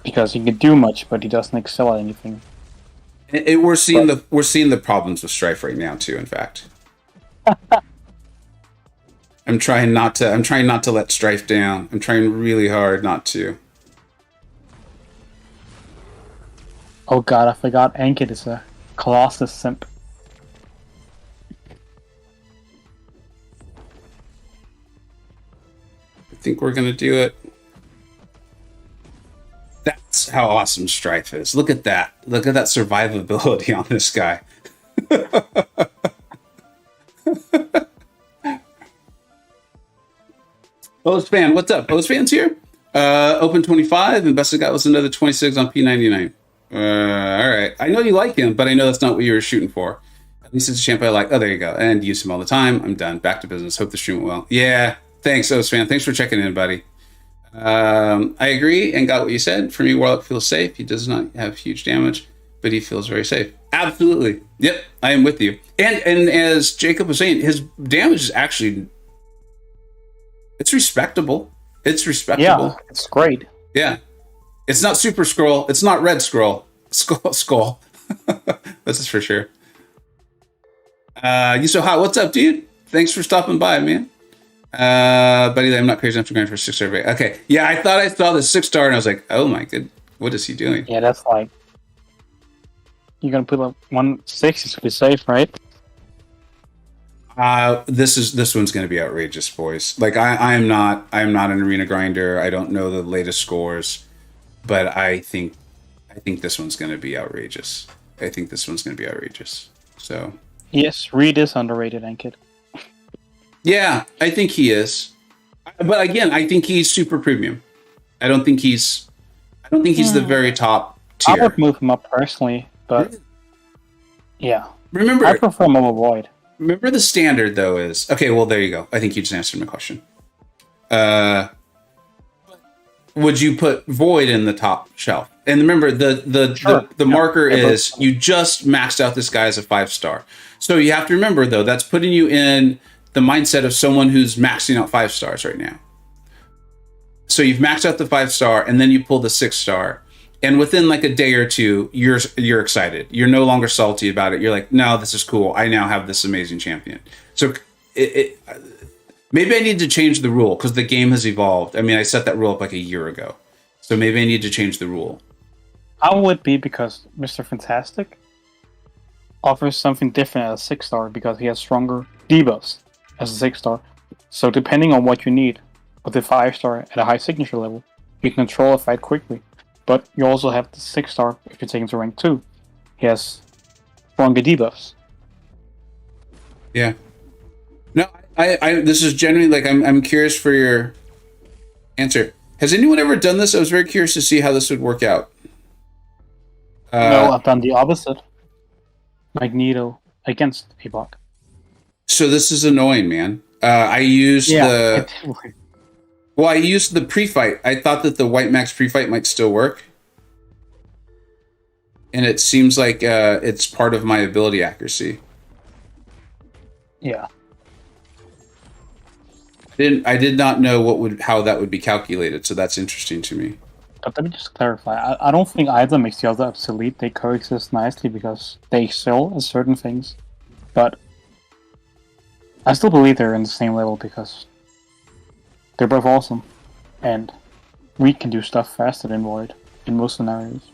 because he can do much, but he doesn't excel at anything. We're seeing the problems with Strife right now too. In fact, I'm trying not to let Strife down. I'm trying really hard not to. Oh god, I forgot Ankit is a Colossus simp. think we're going to do it. That's how awesome Strife is. Look at that. Look at that survivability on this guy. Ozfan, what's up? Ozfan's here. Open 25. Invested got us another 26 on P99. All right. I know you like him, but I know that's not what you were shooting for. At least it's a champ I like. Oh, there you go. And use him all the time. I'm done. Back to business. Hope the stream went well. Yeah. Thanks, Ozfan. Thanks for checking in, buddy. I agree and got what you said. For me, Warlock feels safe. He does not have huge damage, but he feels very safe. Absolutely. Yep, I am with you. And as Jacob was saying, his damage is actually, it's respectable. It's respectable. Yeah, it's great. Yeah. It's not Super Scroll. It's not Red Scroll. Skull. That's for sure. You so hot. What's up, dude? Thanks for stopping by, man. Buddy, I'm not crazy enough to grind for 6-star. Okay. Yeah, I thought I saw the 6-star and I was like, oh my good. What is he doing? Yeah, that's like, you're going to put up 160 to be safe, right? This one's going to be outrageous, boys. Like I'm not an arena grinder. I don't know the latest scores, but I think this one's going to be outrageous. So yes, Reed is underrated, Ankit. Yeah, I think he is. But again, I think he's super premium. I don't think he's the very top tier. I would move him up personally, but yeah. Remember, I prefer Momo Void. Remember the standard though is okay. Well, there you go. I think you just answered my question. Would you put Void in the top shelf? And remember, the marker is you just maxed out this guy as a 5-star. So you have to remember though, that's putting you in the mindset of someone who's maxing out 5 stars right now. So you've maxed out the 5-star and then you pull the 6-star. And within like a day or two, you're excited. You're no longer salty about it. You're like, no, this is cool. I now have this amazing champion. So maybe I need to change the rule because the game has evolved. I mean, I set that rule up like a year ago. So maybe I need to change the rule. How would it be because Mr. Fantastic offers something different as a 6-star because he has stronger debuffs as a 6-star. So depending on what you need, with the 5-star at a high signature level, you can control a fight quickly. But you also have the 6-star if you take him to rank 2. He has stronger debuffs. Yeah. No, I this is genuinely like I'm curious for your answer. Has anyone ever done this? I was very curious to see how this would work out. No, I've done the opposite. Magneto against Epoch. So this is annoying, man. I used I used the pre-fight. I thought that the White Max pre-fight might still work. And it seems like it's part of my ability accuracy. Yeah. I did not know how that would be calculated, so that's interesting to me. But let me just clarify. I don't think either makes the other obsolete. They coexist nicely because they excel at certain things. But I still believe they're in the same level because they're both awesome. And Reed can do stuff faster than Void in most scenarios.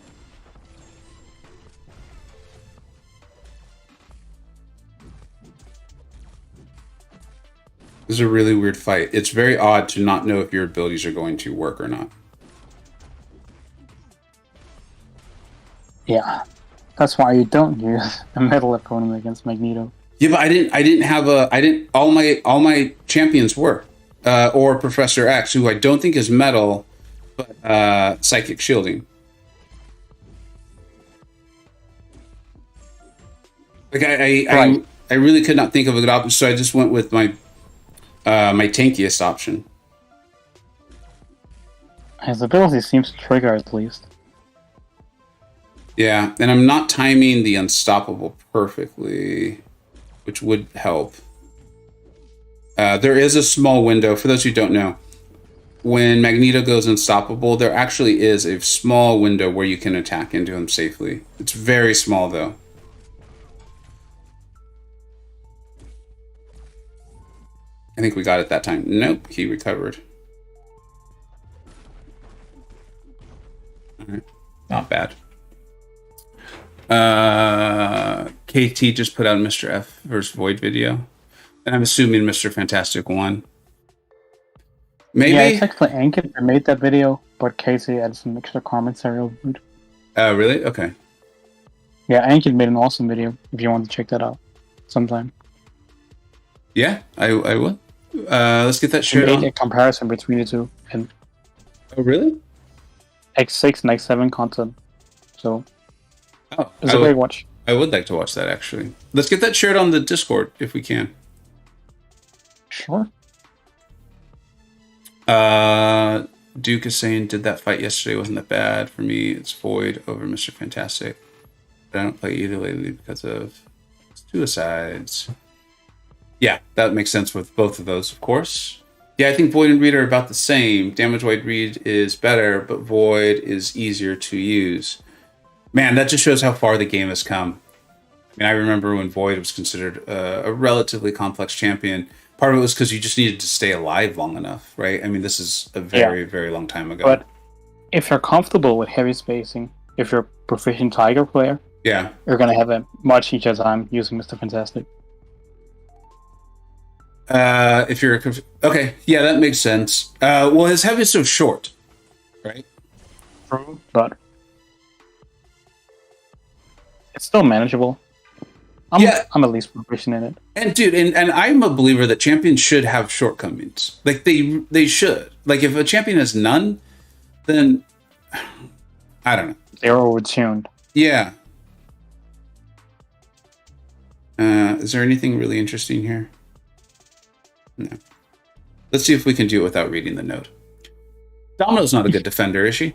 This is a really weird fight. It's very odd to not know if your abilities are going to work or not. Yeah. That's why you don't use a metal opponent against Magneto. Yeah, but I didn't all my champions were. Or Professor X, who I don't think is metal, but psychic shielding. Like I really could not think of a good option, so I just went with my tankiest option. His ability seems to trigger at least. Yeah, and I'm not timing the unstoppable perfectly, which would help. There is a small window, for those who don't know. When Magneto goes unstoppable, there actually is a small window where you can attack into him safely. It's very small, though. I think we got it that time. Nope, he recovered. All right, not bad. KT just put out Mr. F versus Void video. And I'm assuming Mr. Fantastic won. Maybe. Yeah, it's actually Ankit that made that video, but Casey added some extra commentary over it. Oh, really? Okay. Yeah, Ankit made an awesome video if you want to check that out sometime. Yeah, I will. Let's get that He shared made on. a comparison between the two and Oh, really? X6 and X7 content. So Oh, it's a great watch. I would like to watch that, actually. Let's get that shared on the Discord if we can. Sure. Duke is saying, did that fight yesterday? Wasn't that bad for me? It's Void over Mr. Fantastic. But I don't play either lately because of suicides. Yeah, that makes sense with both of those, of course. Yeah, I think Void and Reed are about the same. Damage Void Reed is better, but Void is easier to use. Man, that just shows how far the game has come. I mean, I remember when Void was considered a relatively complex champion. Part of it was because you just needed to stay alive long enough, right? I mean, this is a very, very long time ago. But if you're comfortable with heavy spacing, if you're a proficient Tiger player, yeah, you're going to have a much easier time using Mr. Fantastic. If you're okay, yeah, that makes sense. Well, his heavy is so short, right? True, but it's still manageable. I'm at least proficient in it. And dude, and I'm a believer that champions should have shortcomings. Like they should. Like if a champion has none, then I don't know. They're overtuned. Yeah. Is there anything really interesting here? No. Let's see if we can do it without reading the note. Domino's not a good defender, is she?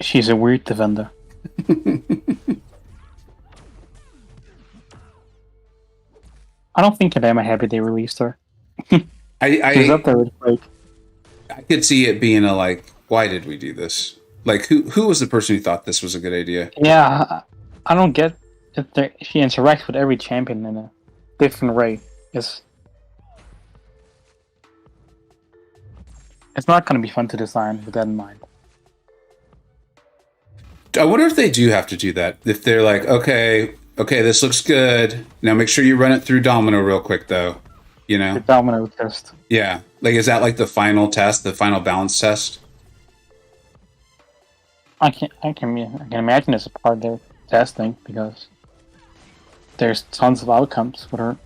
She's a weird defender. I don't think I'm happy they released her. She's up there with like. I could see it being a like, why did we do this? Like, who was the person who thought this was a good idea? Yeah, I don't get it. She interacts with every champion in a different way. It's not going to be fun to design with that in mind. I wonder if they do have to do that. If they're like, okay, this looks good. Now make sure you run it through Domino real quick, though. You know, the Domino test. Yeah, like is that like the final test, the final balance test? I can imagine it's a part of their testing because there's tons of outcomes with her.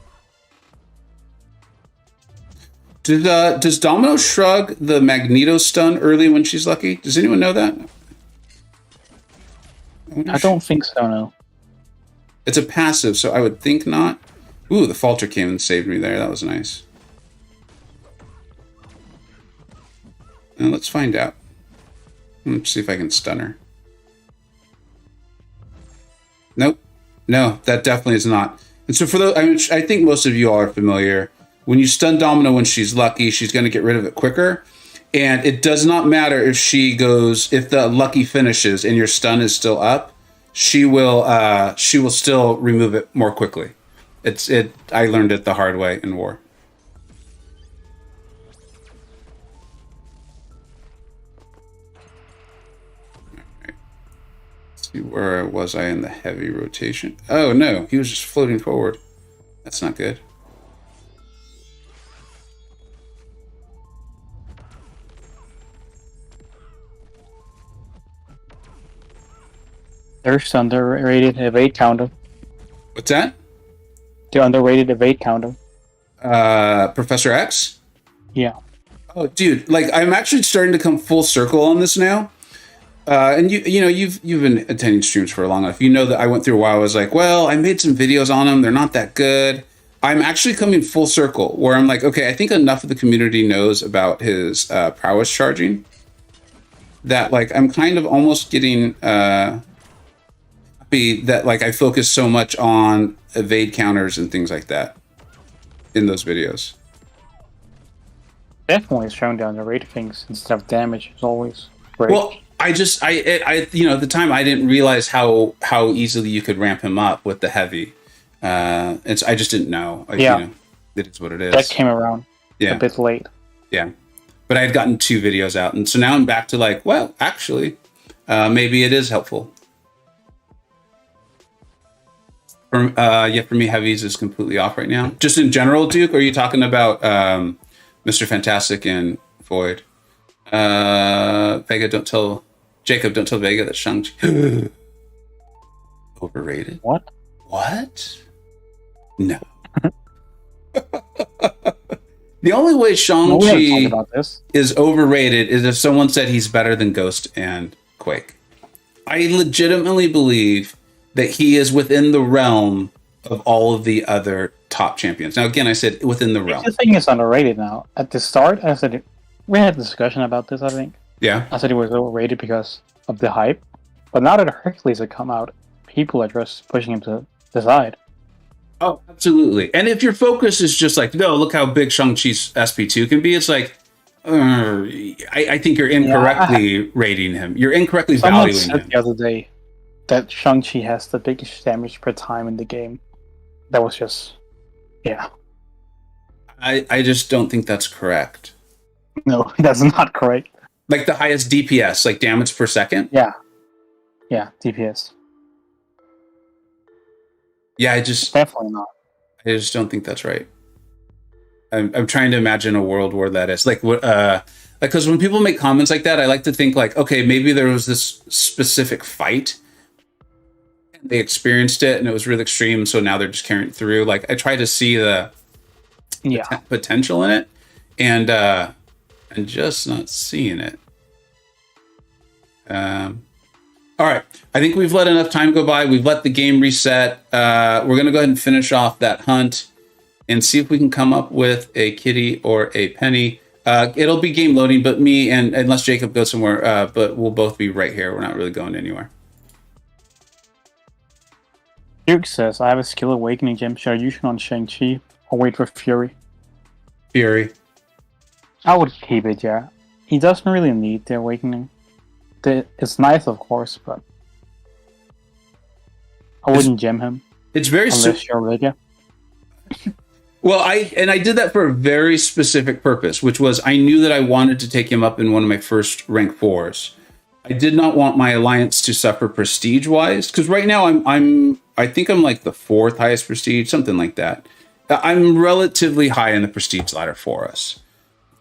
Does Domino shrug the Magneto stun early when she's lucky? Does anyone know that? I don't think so, no. It's a passive, so I would think not. Ooh, the Falter came and saved me there. That was nice. Now let's find out. Let's see if I can stun her. Nope. No, that definitely is not. And so for those, I think most of you all are familiar. When you stun Domino when she's lucky, she's going to get rid of it quicker. And it does not matter if if the lucky finishes and your stun is still up, she will still remove it more quickly. I learned it the hard way in war. Right. Let's see, where was I in the heavy rotation? Oh no, he was just floating forward. That's not good. There's underrated evade counter. What's that? The underrated evade counter. Professor X? Yeah. Oh, dude, like I'm actually starting to come full circle on this now. And you've been attending streams for long enough. You know that I went through a while. I was like, well, I made some videos on them. They're not that good. I'm actually coming full circle where I'm like, okay, I think enough of the community knows about his prowess charging that like I'm kind of almost getting happy that like I focus so much on evade counters and things like that in those videos. Definitely showing down the rate things instead of damage is always great. Well, I at the time I didn't realize how easily you could ramp him up with the heavy. I just didn't know. It is what it is. That came around a bit late. Yeah, but I had gotten 2 videos out, and so now I'm back to like, well, actually, maybe it is helpful. For me, heavies is completely off right now. Just in general, Duke, or are you talking about Mr. Fantastic and Void? Vega, don't tell Vega that Shang-Chi overrated. What? What? No. The only way Shang-Chi is overrated is if someone said he's better than Ghost and Quake. I legitimately believe that he is within the realm of all of the other top champions. Now, again, I said within the realm. The thing is underrated now. At the start, I said we had a discussion about this, I think. Yeah. I said it was overrated because of the hype. But now that Hercules had come out, people are just pushing him to the side. Oh, absolutely. And if your focus is just like, no, look how big Shang-Chi's SP2 can be, it's like, I think you're incorrectly rating him. You're incorrectly valuing him. Someone said the other day that Shang-Chi has the biggest damage per time in the game. That was just, yeah. I just don't think that's correct. No, that's not correct. Like the highest DPS, like damage per second? Yeah. Yeah, DPS. Yeah, definitely not. I just don't think that's right. I'm trying to imagine a world where that is like what because when people make comments like that, I like to think like, okay, maybe there was this specific fight, they experienced it and it was really extreme, so now they're just carrying it through. Like I try to see the potential in it, and I'm just not seeing it. All right, I think we've let enough time go by. We've let the game reset. We're going to go ahead and finish off that hunt and see if we can come up with a kitty or a penny. It'll be game loading, but me and unless Jacob goes somewhere, but we'll both be right here. We're not really going anywhere. Duke says, I have a skill awakening gem. Should I use it on Shang-Chi or wait for Fury? Fury. I would keep it, yeah. He doesn't really need the awakening. It's nice, of course, but I wouldn't gem him. It's very unless you're Vega. Well, I did that for a very specific purpose, which was I knew that I wanted to take him up in one of my first rank 4s. I did not want my alliance to suffer prestige-wise, because right now I think I'm like the 4th highest prestige, something like that. I'm relatively high in the prestige ladder for us.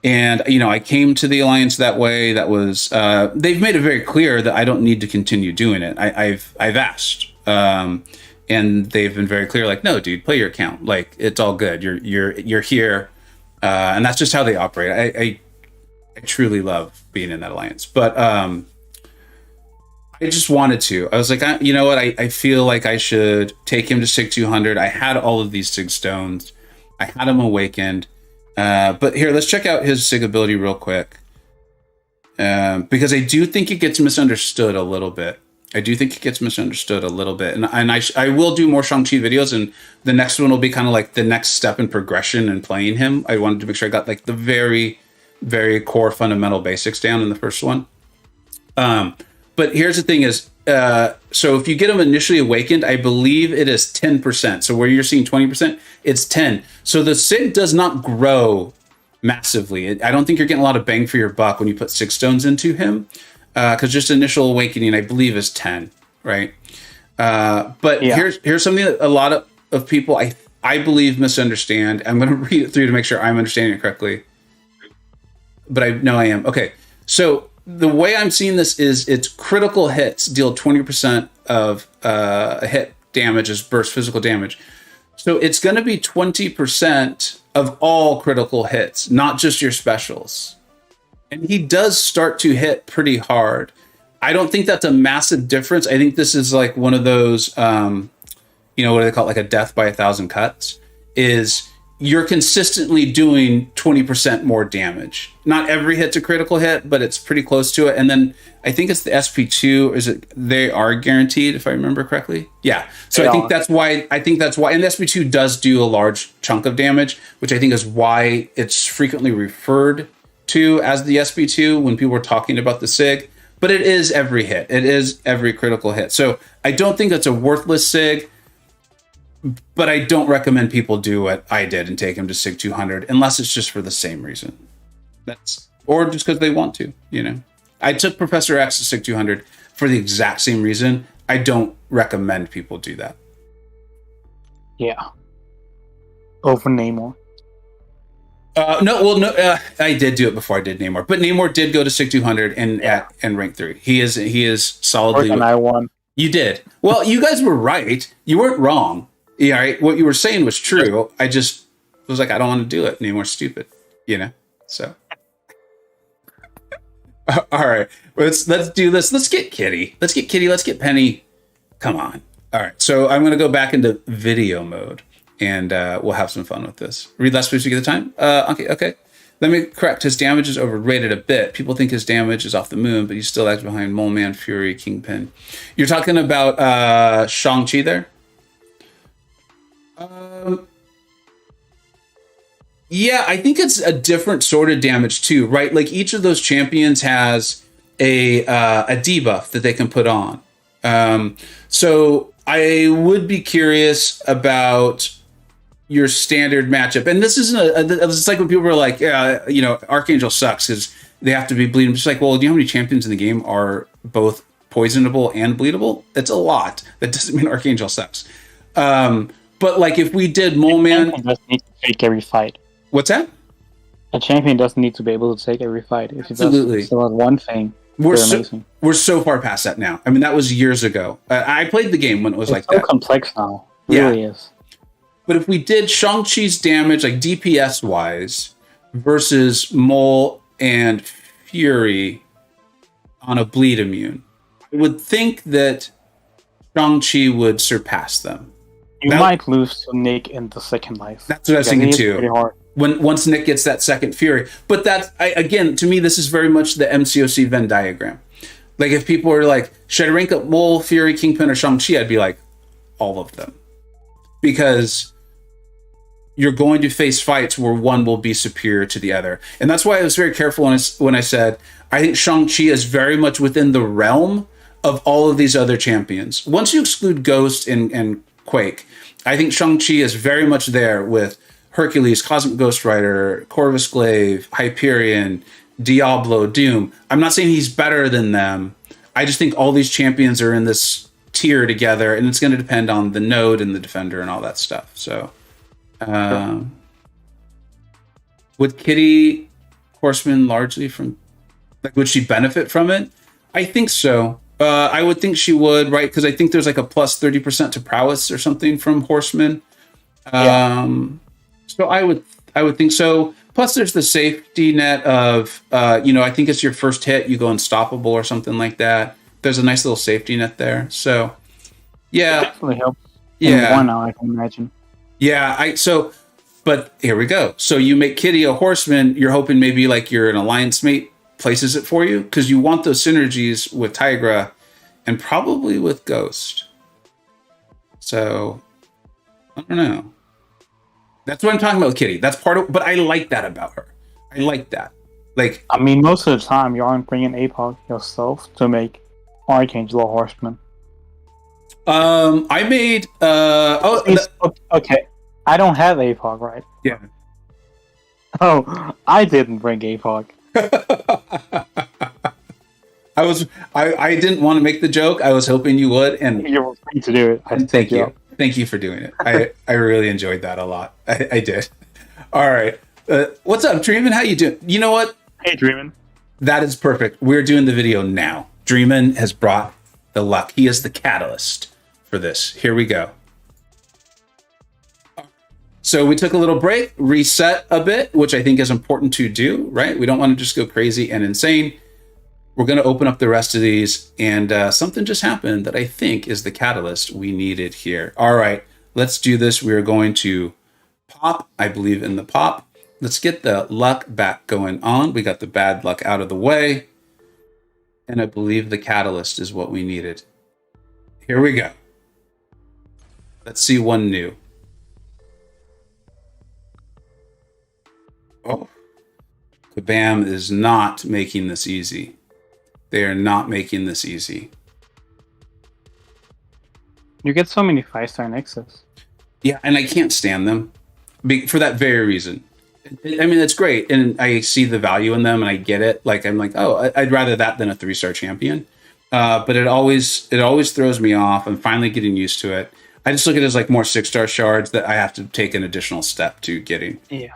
And, I came to the Alliance that way. That was, they've made it very clear that I don't need to continue doing it. I've asked, and they've been very clear, like, no, dude, play your account. Like, it's all good. You're here. And that's just how they operate. I truly love being in that Alliance, but, I just wanted to. I was like, you know what? I feel like I should take him to Sig 200. I had all of these Sig stones. I had him awakened. But here, let's check out his Sig ability real quick. Because I do think it gets misunderstood a little bit. And I will do more Shang-Chi videos, and the next one will be kind of like the next step in progression and playing him. I wanted to make sure I got like the very, very core fundamental basics down in the first one. But here's the thing is, so if you get them initially awakened, I believe it is 10%. So where you're seeing 20%, it's 10. So the Sig does not grow massively. I don't think you're getting a lot of bang for your buck when you put 6 stones into him, because just initial awakening, I believe, is 10, right? But here's something that a lot of people, I believe, misunderstand. I'm going to read it through to make sure I'm understanding it correctly. But I know I am. Okay, so the way I'm seeing this is its critical hits deal 20% of a hit damage as burst physical damage. So it's going to be 20% of all critical hits, not just your specials. And he does start to hit pretty hard. I don't think that's a massive difference. I think this is like one of those, what do they call it? Like a death by 1,000 cuts. Is you're consistently doing 20% more damage. Not every hit's a critical hit, but it's pretty close to it. And then I think it's the SP2. They are guaranteed, if I remember correctly? Yeah. So I think that's why, and the SP2 does do a large chunk of damage, which I think is why it's frequently referred to as the SP2 when people are talking about the Sig. But it is every hit. It is every critical hit. So I don't think it's a worthless Sig. But I don't recommend people do what I did and take him to Sig 200 unless it's just for the same reason. Or just because they want to, I took Professor X to Sig 200 for the exact same reason. I don't recommend people do that. Yeah. Over Namor. No, I did do it before I did Namor, but Namor did go to 6200 and rank 3. He is solidly. And I won. You did. Well, you guys were right. You weren't wrong. Yeah, right. What you were saying was true. I just was like, I don't want to do it. Namor's stupid, So, all right, let's do this. Let's get Kitty. Let's get Penny. Come on. All right. So I'm going to go back into video mode. And we'll have some fun with this. Read last week's Week of the Time. Okay. Let me correct. His damage is overrated a bit. People think his damage is off the moon, but he still lags behind Mole Man, Fury, Kingpin. You're talking about Shang-Chi there? Yeah, I think it's a different sort of damage too, right? Like each of those champions has a debuff that they can put on. So I would be curious about your standard matchup. And this isn't it's like when people are like, Archangel sucks because they have to be bleeding. It's like, well, do you know how many champions in the game are both poisonable and bleedable? That's a lot. That doesn't mean Archangel sucks. But like if we did Mole Man... doesn't need to take every fight. What's that? A champion doesn't need to be able to take every fight. If Absolutely. It does one thing, we're so far past that now. I mean, that was years ago. I played the game when it was like that. It's so complex now. It really is. But if we did Shang-Chi's damage, like DPS-wise, versus Mole and Fury on a bleed immune, I would think that Shang-Chi would surpass them. You might lose to Nick in the second life. That's what I was thinking too. Pretty hard. Once Nick gets that second Fury. But again, to me, this is very much the MCoC Venn diagram. Like if people are like, should I rank up Mole, Fury, Kingpin, or Shang-Chi? I'd be like, all of them. Because you're going to face fights where one will be superior to the other. And that's why I was very careful when I said, I think Shang-Chi is very much within the realm of all of these other champions. Once you exclude Ghost and Quake, I think Shang-Chi is very much there with Hercules, Cosmic Ghost Rider, Corvus Glaive, Hyperion, Diablo, Doom. I'm not saying he's better than them. I just think all these champions are in this tier together, and it's going to depend on the node and the defender and all that stuff. So, would Kitty Horseman largely from, like, would she benefit from it? I think so. I would think she would, right? Because I think there's like a plus 30% to prowess or something from Horseman. So I would think so. Plus, there's the safety net of, I think it's your first hit, you go unstoppable or something like that. There's a nice little safety net there. So, yeah. It definitely helps. Yeah. One now, I can imagine. Yeah. But here we go. So you make Kitty a horseman. You're hoping maybe like you're an alliance mate places it for you because you want those synergies with Tigra and probably with Ghost. So, I don't know. That's what I'm talking about with Kitty. That's part of, but I like that about her. I like that. Like, I mean, most of the time you aren't bringing APOC yourself to make Archangel a horseman. I made. Okay. I don't have APOC, right? Yeah. Oh, I didn't bring APOC. I didn't want to make the joke. I was hoping you would, and you were free to do it. Thank you. Thank you for doing it. I really enjoyed that a lot. I did. All right. What's up, Dreamin'? How you doing? You know what? Hey, Dreamin'. That is perfect. We're doing the video now. Dreamin' has brought the luck. He is the catalyst for this. Here we go. So we took a little break, reset a bit, which I think is important to do, right? We don't want to just go crazy and insane. We're going to open up the rest of these, and something just happened that I think is the catalyst we needed here. All right, let's do this. We are going to pop. I believe in the pop. Let's get the luck back going on. We got the bad luck out of the way, and I believe the catalyst is what we needed. Here we go. Let's see one new. Oh, Kabam is not making this easy. They are not making this easy. You get so many 5-star Nexus. Yeah, and I can't stand them for that very reason. I mean, it's great, and I see the value in them, and I get it. Like, I'm like, oh, I'd rather that than a 3-star champion. But it always throws me off. I'm finally getting used to it. I just look at it as like more 6-star shards that I have to take an additional step to getting. Yeah.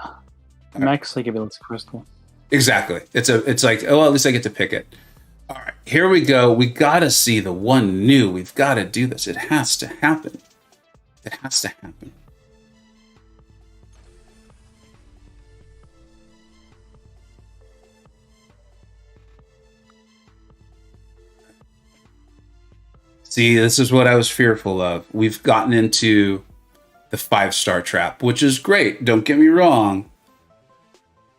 Max like ability crystal. Exactly. It's like, oh, at least I get to pick it. All right, here we go. We gotta see the one new. We've got to do this. It has to happen. It has to happen. See, this is what I was fearful of. We've gotten into the 5-star trap, which is great. Don't get me wrong.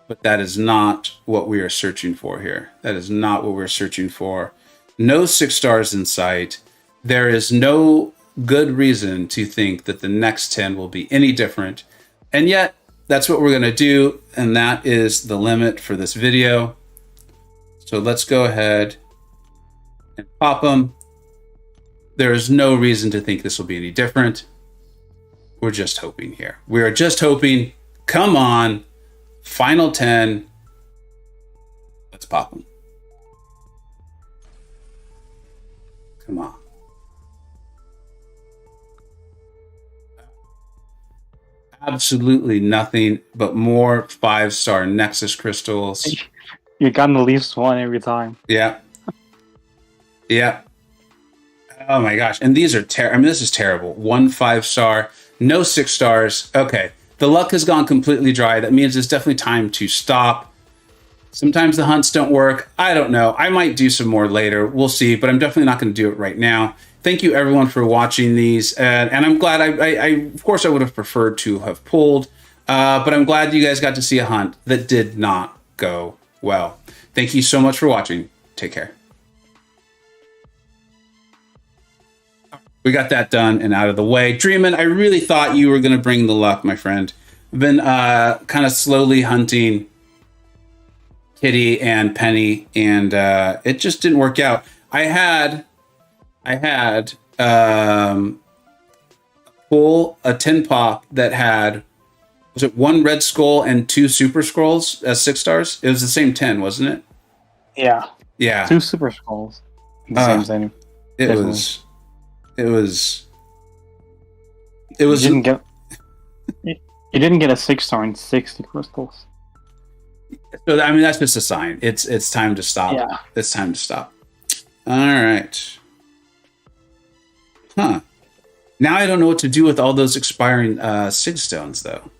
But that is not what we are searching for here. That is not what we're searching for. No 6 stars in sight. There is no good reason to think that the next 10 will be any different. And yet, that's what we're going to do. And that is the limit for this video. So let's go ahead and pop them. There is no reason to think this will be any different. We're just hoping here. We are just hoping. Come on. Final 10. Let's pop them. Come on. Absolutely nothing but more 5-star Nexus crystals. You got at least one every time. Yeah. Yeah. Oh my gosh. And these are terrible. I mean, this is terrible. 1 5-star, no 6 stars. Okay. The luck has gone completely dry. That means it's definitely time to stop. Sometimes the hunts don't work. I don't know. I might do some more later. We'll see, but I'm definitely not going to do it right now. Thank you everyone for watching these. And I'm glad I of course I would have preferred to have pulled, but I'm glad you guys got to see a hunt that did not go well. Thank you so much for watching. Take care. We got that done and out of the way. Dreamin', I really thought you were going to bring the luck, my friend. I've been kind of slowly hunting Kitty and Penny, and it just didn't work out. I had pull a 10 pop that had, was it 1 red skull and 2 super scrolls as 6 stars? It was the same 10, wasn't it? Yeah. Yeah. 2 super skulls. The same. It Definitely. was. You didn't get a 6-star and 60 crystals. So I mean, that's just a sign. It's time to stop. Yeah. It's time to stop. All right. Huh. Now I don't know what to do with all those expiring Sig stones, though.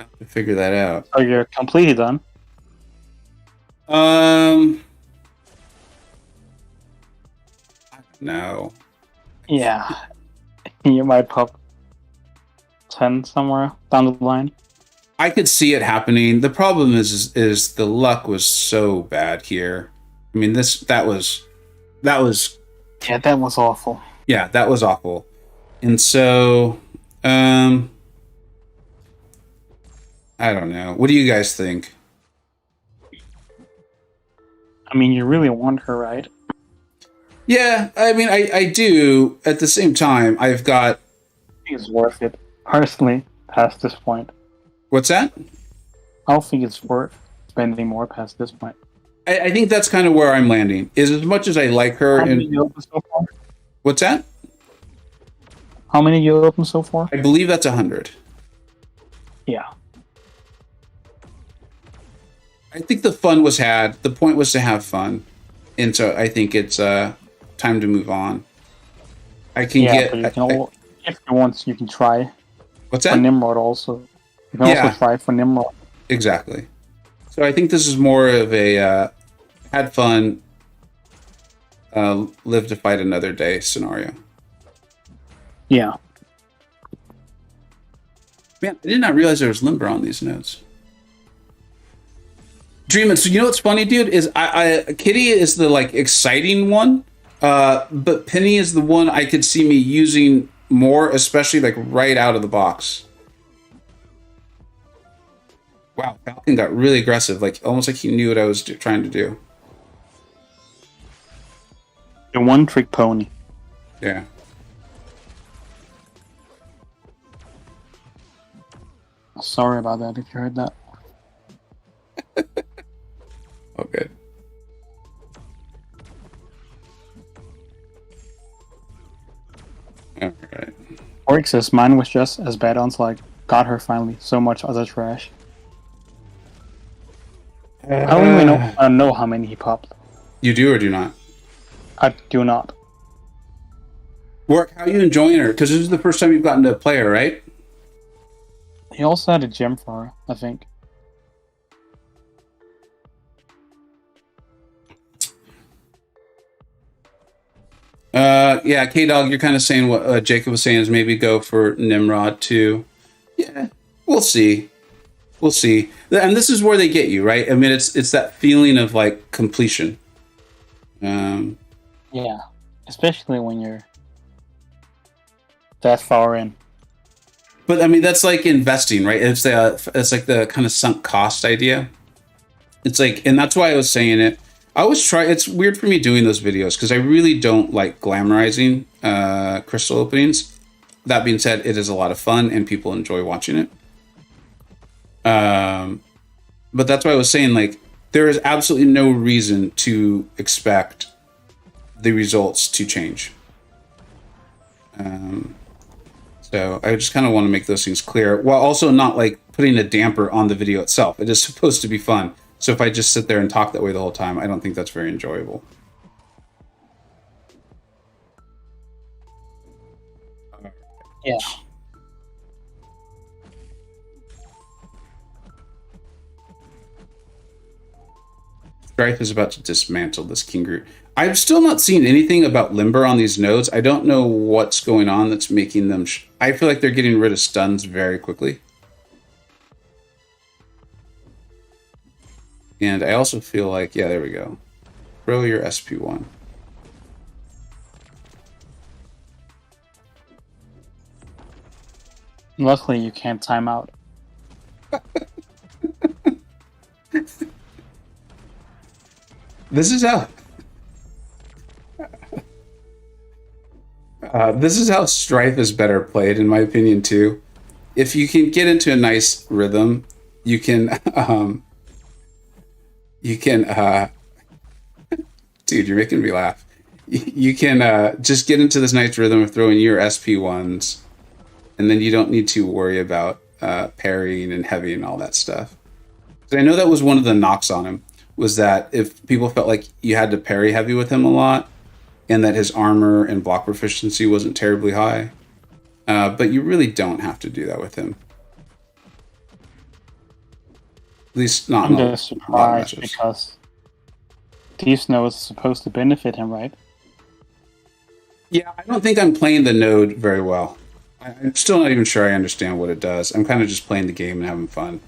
I have to figure that out. Oh, you're completely done? No. Yeah. You might pop 10 somewhere down the line. I could see it happening. The problem is the luck was so bad here. I mean, that was. Yeah, that was awful. Yeah, that was awful. And so, I don't know. What do you guys think? I mean, you really want her, right? Yeah, I mean, I do. At the same time, I've got... I think it's worth it, personally, past this point. What's that? I don't think it's worth spending more past this point. I think that's kind of where I'm landing. Is as much as I like her... How many you open so far? What's that? How many you open so far? I believe that's 100. Yeah. I think the fun was had. The point was to have fun. And so I think it's time to move on. I can get... But you can if you want, you can try. What's For that? Nimrod also. You can also try for Nimrod. Exactly. So I think this is more of a had fun, live to fight another day scenario. Yeah. Man, I did not realize there was limber on these notes. Dreamin', so you know what's funny, dude, is Kitty is the like exciting one, but Penny is the one I could see me using more, especially like right out of the box. Wow, Falcon got really aggressive, like almost like he knew what I was trying to do. The one-trick pony. Yeah. Sorry about that if you heard that. Oh, good. Warwick says mine was just as bad until I got her finally. So much other trash. I don't even know how many he popped. You do or do not? I do not. Warwick, how are you enjoying her? Because this is the first time you've gotten to play her, right? He also had a gem for her, I think. Yeah, K-Dog, you're kind of saying what Jacob was saying is maybe go for Nimrod too. Yeah, we'll see. We'll see. And this is where they get you, right? I mean, it's that feeling of like completion. Yeah, especially when you're that far in. But I mean, that's like investing, right? It's like the kind of sunk cost idea. It's like, and that's why I was saying it. I always try. It's weird for me doing those videos because I really don't like glamorizing crystal openings. That being said, it is a lot of fun and people enjoy watching it. But that's why I was saying, like, there is absolutely no reason to expect the results to change. So I just kind of want to make those things clear while also not like putting a damper on the video itself. It is supposed to be fun. So if I just sit there and talk that way the whole time, I don't think that's very enjoyable. Yeah. Strife is about to dismantle this king group. I've still not seen anything about Limber on these nodes. I don't know what's going on that's making them... I feel like they're getting rid of stuns very quickly. And I also feel like... Yeah, there we go. Throw your SP1. Luckily, you can't time out. This is how... this is how Strife is better played, in my opinion, too. If you can get into a nice rhythm, you can... dude, you're making me laugh. You can just get into this nice rhythm of throwing your SP1s, and then you don't need to worry about parrying and heavy and all that stuff. So I know that was one of the knocks on him, was that if people felt like you had to parry heavy with him a lot, and that his armor and block proficiency wasn't terribly high. But you really don't have to do that with him. At least not. I'm just surprised because these nodes are supposed to benefit him, right? Yeah, I don't think I'm playing the node very well. I'm still not even sure I understand what it does. I'm kind of just playing the game and having fun.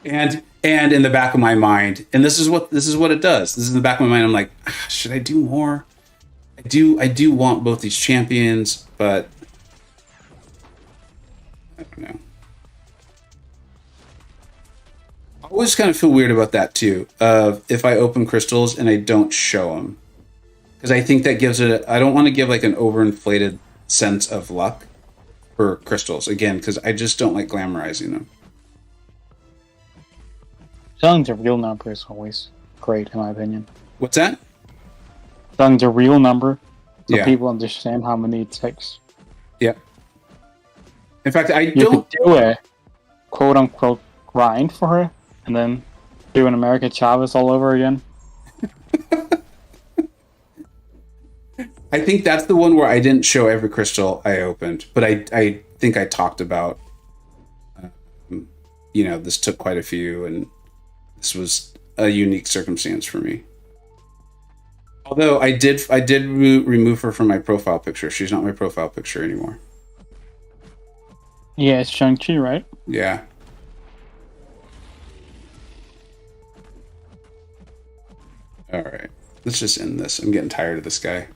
And in the back of my mind, and this is what it does. This is in the back of my mind. I'm like, should I do more? I do want both these champions, but I don't know. I always kind of feel weird about that too. If I open crystals and I don't show them, because I think that gives it. I don't want to give like an overinflated sense of luck for crystals again, because I just don't like glamorizing them. Telling the real number is always great, in my opinion. What's that? Telling the real number so Yeah. people understand how many it takes. Yeah. In fact, I You don't. could do a quote-unquote grind for her, and then do an America Chavez all over again. I think that's the one where I didn't show every crystal I opened, but I think I talked about, this took quite a few, and this was a unique circumstance for me. Although I did remove her from my profile picture. She's not my profile picture anymore. Yeah, it's Shang-Chi, right? Yeah. All right. Let's just end this. I'm getting tired of this guy.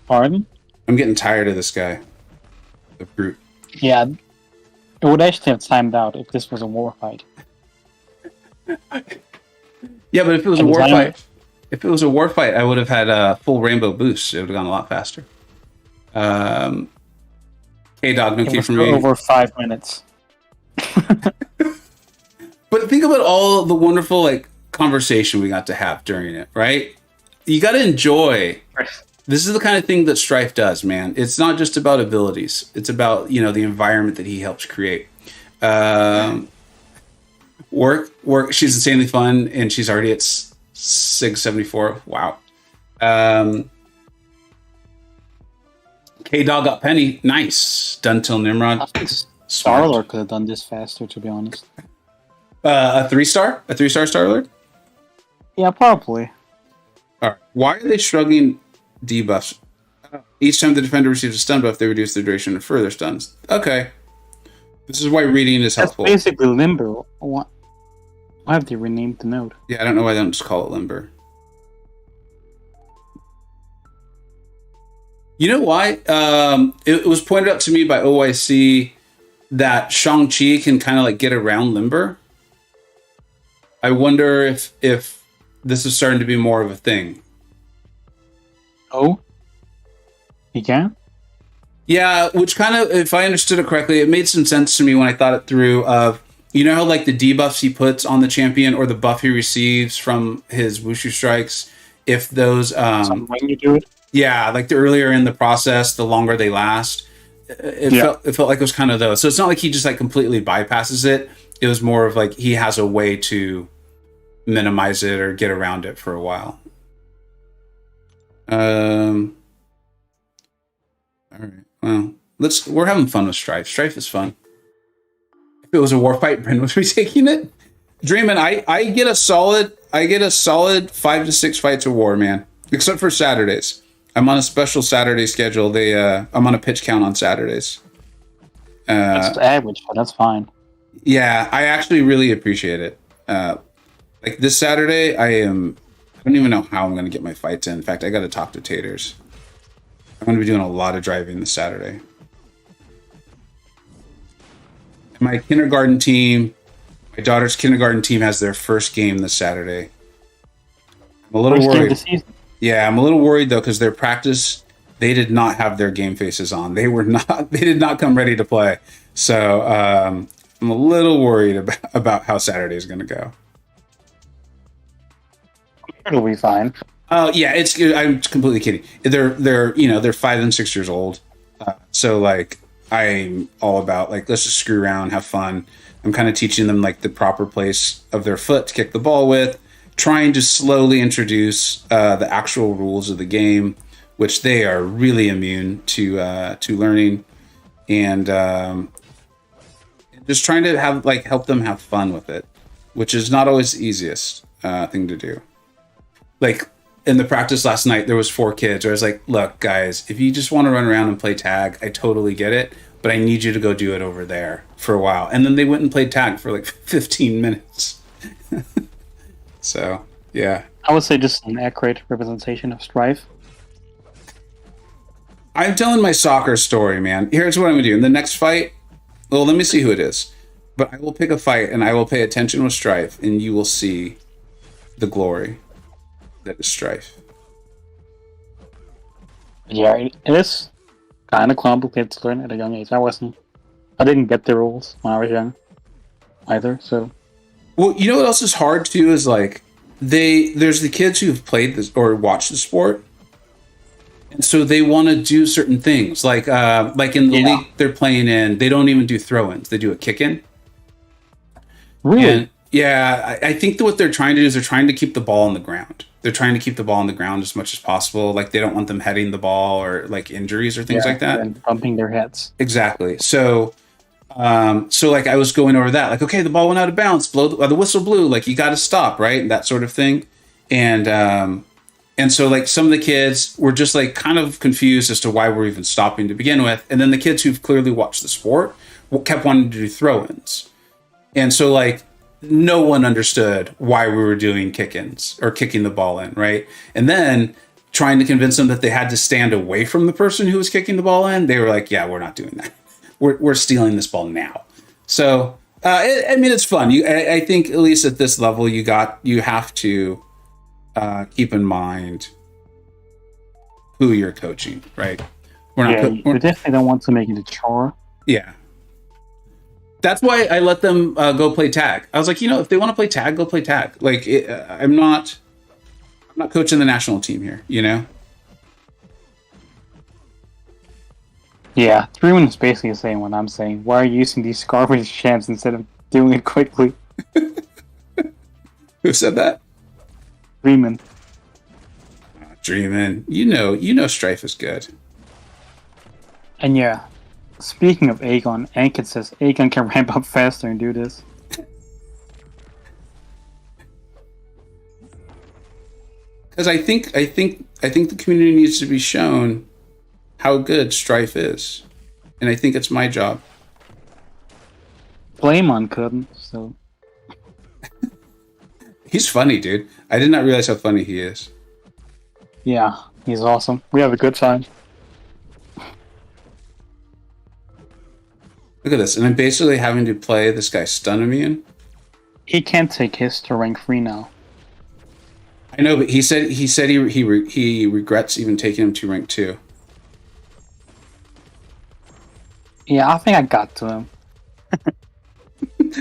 Pardon? I'm getting tired of this guy. The brute. Yeah, it would actually have timed out if this was a war fight. Yeah, but if it was a war fight, I would have had a full rainbow boost. It would have gone a lot faster. Hey, dog, no key for me. Over 5 minutes. But think about all the wonderful conversation we got to have during it, right? You got to enjoy This is the kind of thing that Strife does, man. It's not just about abilities. It's about, the environment that he helps create. Work. She's insanely fun, and she's already at 674. Wow. K-Dog got Penny. Nice. Done till Nimrod. I think Star-Lord could have done this faster, to be honest. A 3-star? A 3-star Star-Lord? Yeah, probably. All right. Why are they struggling debuffs? Each time the defender receives a stun buff, they reduce the duration of further stuns. Okay. This is why reading is helpful. That's basically Limber. Why have they renamed the node? Yeah, I don't know why they don't just call it Limber. You know why? It was pointed out to me by OYC that Shang-Chi can kind of like get around Limber. I wonder if this is starting to be more of a thing. Oh? He can? Yeah, which kind of, if I understood it correctly, it made some sense to me when I thought it through of, how like the debuffs he puts on the champion or the buff he receives from his Wushu strikes, if those... when you do it? Yeah, like the earlier in the process, the longer they last. It felt like it was kind of those. So it's not like he just like completely bypasses it. It was more of like he has a way to minimize it or get around it for a while. All right. Well, we're having fun with Strife. Strife is fun. If it was a war fight, Bryn would be taking it. Dreamin', I get a solid 5 to 6 fights of war, man. Except for Saturdays. I'm on a special Saturday schedule. I'm on a pitch count on Saturdays. That's average, but that's fine. Yeah, I actually really appreciate it. Like this Saturday, I don't even know how I'm going to get my fights in. In fact, I got to talk to Taters. I'm going to be doing a lot of driving this Saturday. My kindergarten team, my daughter's kindergarten team has their first game this Saturday. I'm a little worried. Yeah, I'm a little worried though because their practice, they did not have their game faces on. They did not come ready to play. So I'm a little worried about how Saturday is going to go. It'll be fine. Oh yeah, I'm completely kidding. They're 5 and 6 years old. So like I'm all about like let's just screw around, have fun. I'm kind of teaching them like the proper place of their foot to kick the ball with. Trying to slowly introduce the actual rules of the game, which they are really immune to learning, and just trying to help them have fun with it, which is not always the easiest thing to do. Like in the practice last night, there was 4 kids. Where I was like, "Look, guys, if you just want to run around and play tag, I totally get it, but I need you to go do it over there for a while." And then they went and played tag for like 15 minutes. So, yeah. I would say just an accurate representation of Strife. I'm telling my soccer story, man. Here's what I'm going to do. In the next fight, well, let me see who it is. But I will pick a fight, and I will pay attention with Strife, and you will see the glory that is Strife. Yeah, it is kind of complicated to learn at a young age. I didn't get the rules when I was young either, so... Well, you know what else is hard too is like there's the kids who've played this or watched the sport, and so they want to do certain things. Like in the league they're playing in, they don't even do throw-ins; they do a kick-in. Really? And yeah, I think that what they're trying to do is they're trying to keep the ball on the ground. They're trying to keep the ball on the ground as much as possible. Like they don't want them heading the ball or like injuries or things like that. And bumping their heads. Exactly. So like I was going over that, like, okay, the ball went out of bounds, the whistle blew, like you got to stop, right? That sort of thing. And so like some of the kids were just like kind of confused as to why we're even stopping to begin with. And then the kids who've clearly watched the sport kept wanting to do throw-ins. And so like no one understood why we were doing kick-ins or kicking the ball in, right? And then trying to convince them that they had to stand away from the person who was kicking the ball in, they were like, yeah, we're not doing that. We're stealing this ball now. So, I mean, it's fun. I think at least at this level, you have to keep in mind who you're coaching, right? You definitely don't want to make it a chore. Yeah. That's why I let them go play tag. I was like, if they want to play tag, go play tag. Like, I'm not coaching the national team here, Yeah, Dreamin' is basically saying what I'm saying. Why are you using these garbage chants instead of doing it quickly? Who said that? Dreamin'. Dreamin'. You know Strife is good. And yeah, speaking of Aegon, Ankit says Aegon can ramp up faster and do this. Because I think the community needs to be shown how good Strife is. And I think it's my job. Flamon couldn't, so... He's funny, dude. I did not realize how funny he is. Yeah, he's awesome. We have a good time. Look at this. And I'm basically having to play this guy Stun Immune. He can't take his to rank 3 now. I know, but he said he regrets even taking him to rank 2. Yeah, I think I got to him.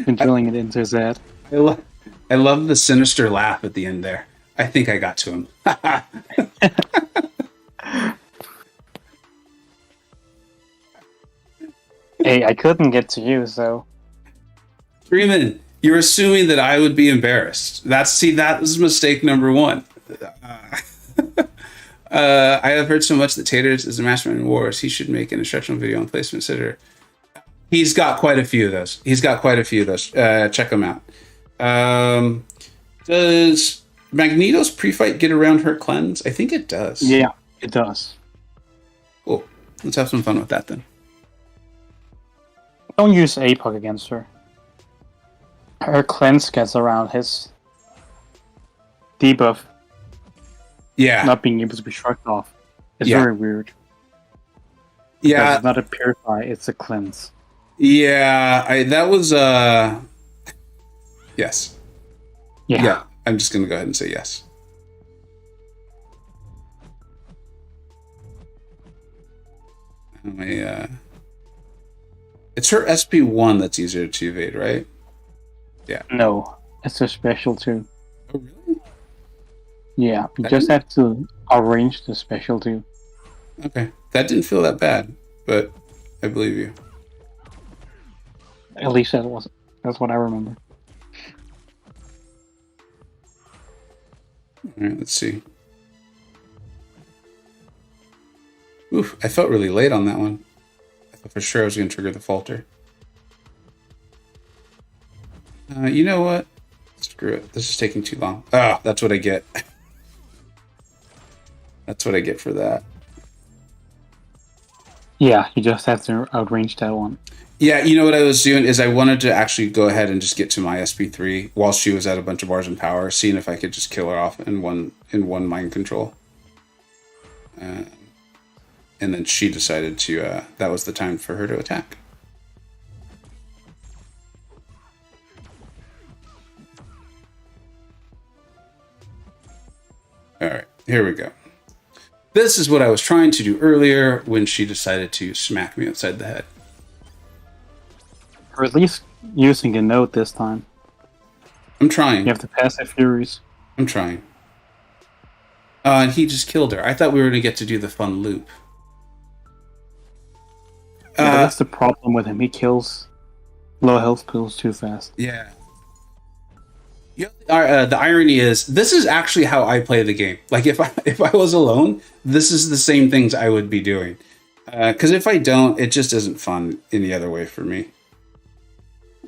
Been drilling it into his head. I love the sinister laugh at the end there. I think I got to him. Hey, I couldn't get to you, so... Freeman, you're assuming that I would be embarrassed. That was mistake number 1. I have heard so much that Taters is a mastermind in wars. He should make an instructional video on placement sitter. He's got quite a few of those. Check him out. Does Magneto's pre-fight get around her cleanse? I think it does. Yeah, it does. Cool. Let's have some fun with that then. Don't use APOC against her. Her cleanse gets around his debuff Yeah. not being able to be shrugged off. It's Yeah. very weird. Yeah. It's not a purify, it's a cleanse. Yeah. That was yes. Yeah. I'm just gonna go ahead and say yes. It's her SP1 that's easier to evade, right? Yeah. No, it's a special too. Oh, really? Yeah, you just have to arrange the special too. Okay. That didn't feel that bad, but I believe you. At least that's what I remember. All right, let's see. Oof, I felt really late on that one. I thought for sure I was going to trigger the falter. You know what? Screw it. This is taking too long. Ah, that's what I get. That's what I get for that. Yeah, you just have to outrange that one. Yeah, you know what I was doing is I wanted to actually go ahead and just get to my SP3 while she was at a bunch of bars in power, seeing if I could just kill her off in one mind control. And then she decided to. That was the time for her to attack. All right, here we go. This is what I was trying to do earlier when she decided to smack me upside the head. Or at least using a note this time. I'm trying. You have to pass the Furies. I'm trying. And he just killed her. I thought we were going to get to do the fun loop. Yeah, that's the problem with him. He kills low health pills too fast. Yeah. The irony is, this is actually how I play the game. Like, if I was alone, this is the same things I would be doing. Because if I don't, it just isn't fun any other way for me.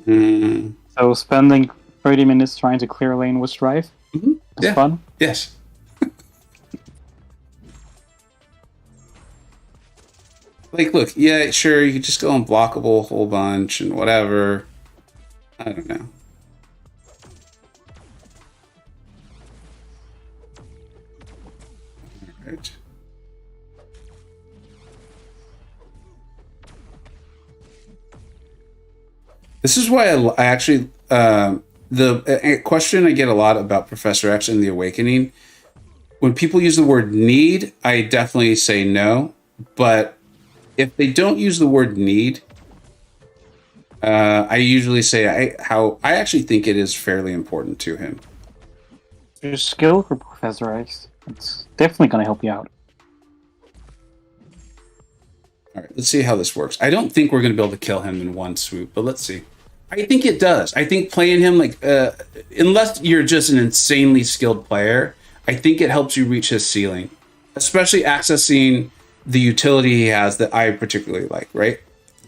So spending 30 minutes trying to clear a lane with Strife is fun? Yes. Like, look, yeah, sure, you could just go unblockable a whole bunch and whatever. I don't know. All right. This is why I actually the question I get a lot about Professor X and the Awakening. When people use the word need, I definitely say no. But if they don't use the word need, I usually say I actually think it is fairly important to him. Your skill for Professor X, it's definitely going to help you out. All right, let's see how this works. I don't think we're going to be able to kill him in one swoop, but let's see. I think it does. I think playing him, like, unless you're just an insanely skilled player, I think it helps you reach his ceiling, especially accessing the utility he has that I particularly like, right?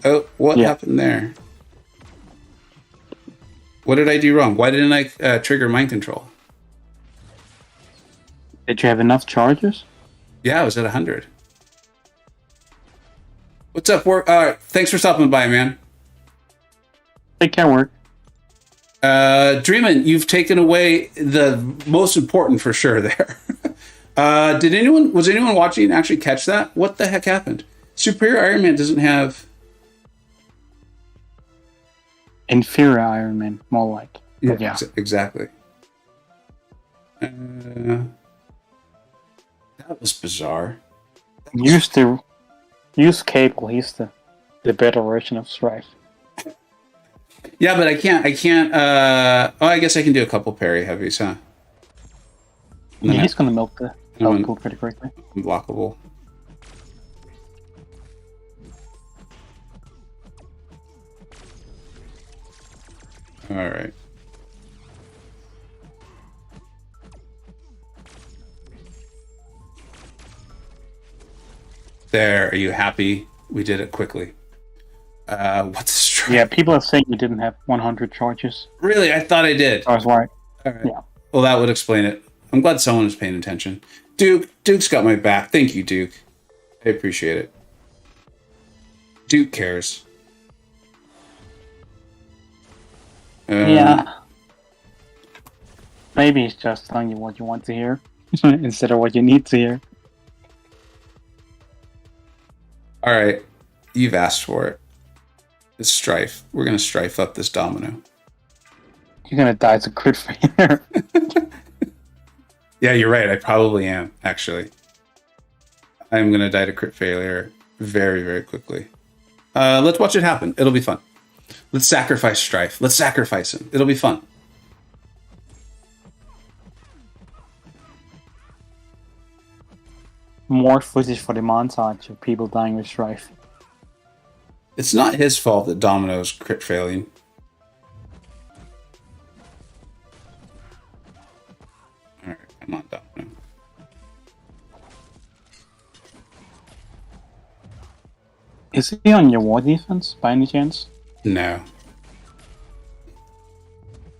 Oh, what happened there? What did I do wrong? Why didn't I trigger mind control? Did you have enough charges? Yeah, I was at 100. What's up, Work? All right, thanks for stopping by, man. Take care, Work. Dreamin', you've taken away the most important for sure there. Was anyone watching and actually catch that? What the heck happened? Superior Iron Man doesn't have... Inferior Iron Man, more like. Yeah. Exactly. That was bizarre. Use Cable, he's the better version of Strife. Yeah, but I can't, I guess I can do a couple parry heavies, huh? Yeah, he's gonna milk the health pool pretty quickly. Unblockable. Alright. There, are you happy? We did it quickly. What's the strike? Yeah, people are saying you didn't have 100 charges. Really? I thought I did. I was right. Alright. Yeah. Well, that would explain it. I'm glad someone was paying attention. Duke's got my back. Thank you, Duke. I appreciate it. Duke cares. Yeah. Maybe he's just telling you what you want to hear instead of what you need to hear. Alright. You've asked for it. It's Strife. We're going to Strife up this domino. You're gonna die to crit failure. Yeah, you're right. I probably am, actually. I'm going to die to crit failure very, very quickly. Let's watch it happen. It'll be fun. Let's sacrifice Strife. Let's sacrifice him. It'll be fun. More footage for the montage of people dying with Strife. It's not his fault that Domino's crit failing. Alright, come on, Domino. Is he on your war defense by any chance? No.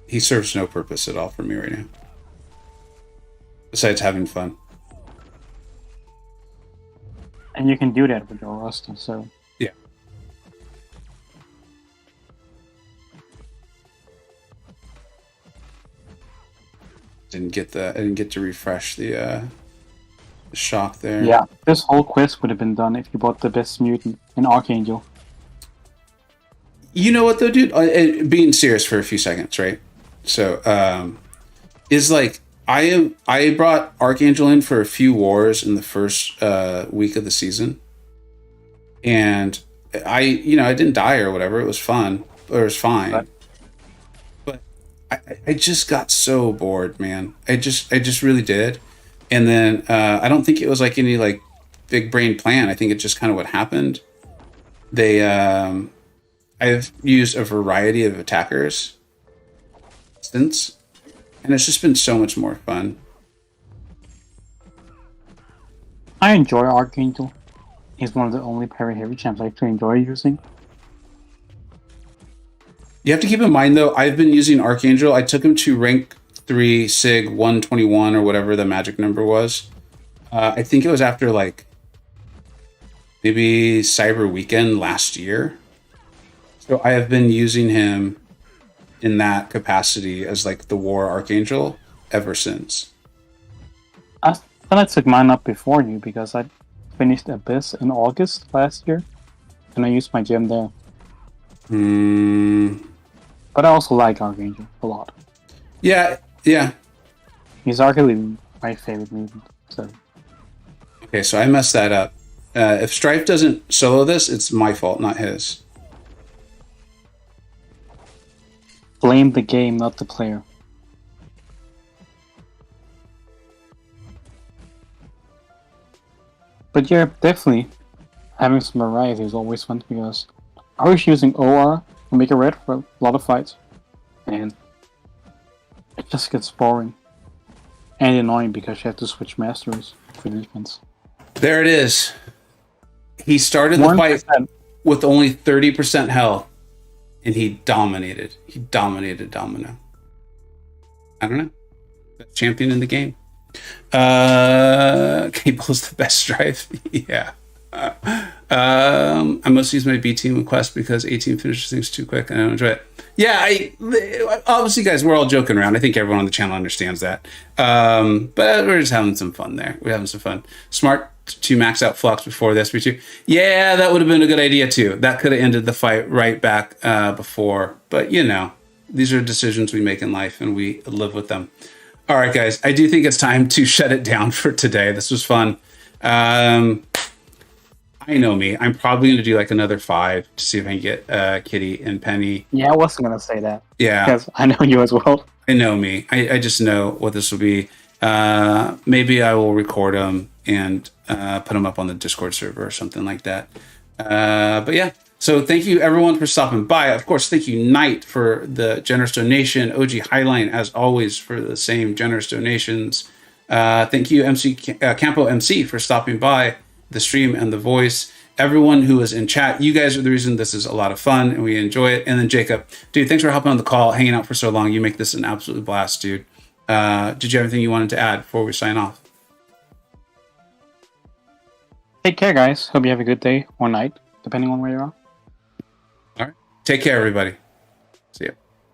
He serves no purpose at all for me right now. Besides having fun. And you can do that with your roster, so... Yeah. I didn't get to refresh the shock there. Yeah, this whole quest would have been done if you bought the best mutant in Archangel. You know what though, dude? Being serious for a few seconds, right? So, is like I brought Archangel in for a few wars in the first week of the season, and I didn't die or whatever. It was fun, or it was fine. But I just got so bored, man. I just really did. And then I don't think it was like any like big brain plan. I think it's just kind of what happened. I've used a variety of attackers since, and it's just been so much more fun. I enjoy Archangel. He's one of the only parry heavy champs I actually enjoy using. You have to keep in mind though, I've been using Archangel. I took him to rank 3 Sig 121 or whatever the magic number was. I think it was after like maybe Cyber Weekend last year. So I have been using him in that capacity as like the War Archangel ever since. I thought I took mine up before you because I finished Abyss in August last year, and I used my gem there. But I also like Archangel a lot. Yeah. He's arguably my favorite mutant. So. Okay, so I messed that up. If Strife doesn't solo this, it's my fault, not his. Blame the game, not the player. But yeah, definitely. having some variety is always fun because I was using OR to make it red for a lot of fights, and it just gets boring and annoying because you have to switch masters for defense. There it is. He started the fight with only 30% health, and he dominated. He dominated Domino. I don't know. Best champion in the game. Cable's the best drive. Yeah. I mostly use my B team in Quest because A team finishes things too quick and I don't enjoy it. Yeah, obviously, guys, we're all joking around. I think everyone on the channel understands that. But we're just having some fun there. We're having some fun. Smart to max out Flux before the SP2. Yeah, that would have been a good idea too. That could have ended the fight right back before. But you know, these are decisions we make in life and we live with them. All right, guys, I do think it's time to shut it down for today. This was fun. I know me. I'm probably going to do like another 5 to see if I can get Kitty and Penny. Yeah, I wasn't going to say that. Yeah. Because I know you as well. I know me. I just know what this will be. Maybe I will record them and put them up on the Discord server or something like that. But yeah. So thank you, everyone, for stopping by. Of course, thank you, Knight, for the generous donation. OG Highline, as always, for the same generous donations. Thank you, Campo MC, for stopping by the stream and the voice. Everyone who is in chat, you guys are the reason this is a lot of fun and we enjoy it. And then Jacob, dude, thanks for hopping on the call, hanging out for so long. You make this an absolute blast, dude. Did you have anything you wanted to add before we sign off? Take care, guys. Hope you have a good day or night, depending on where you are. All right. Take care, everybody. See ya.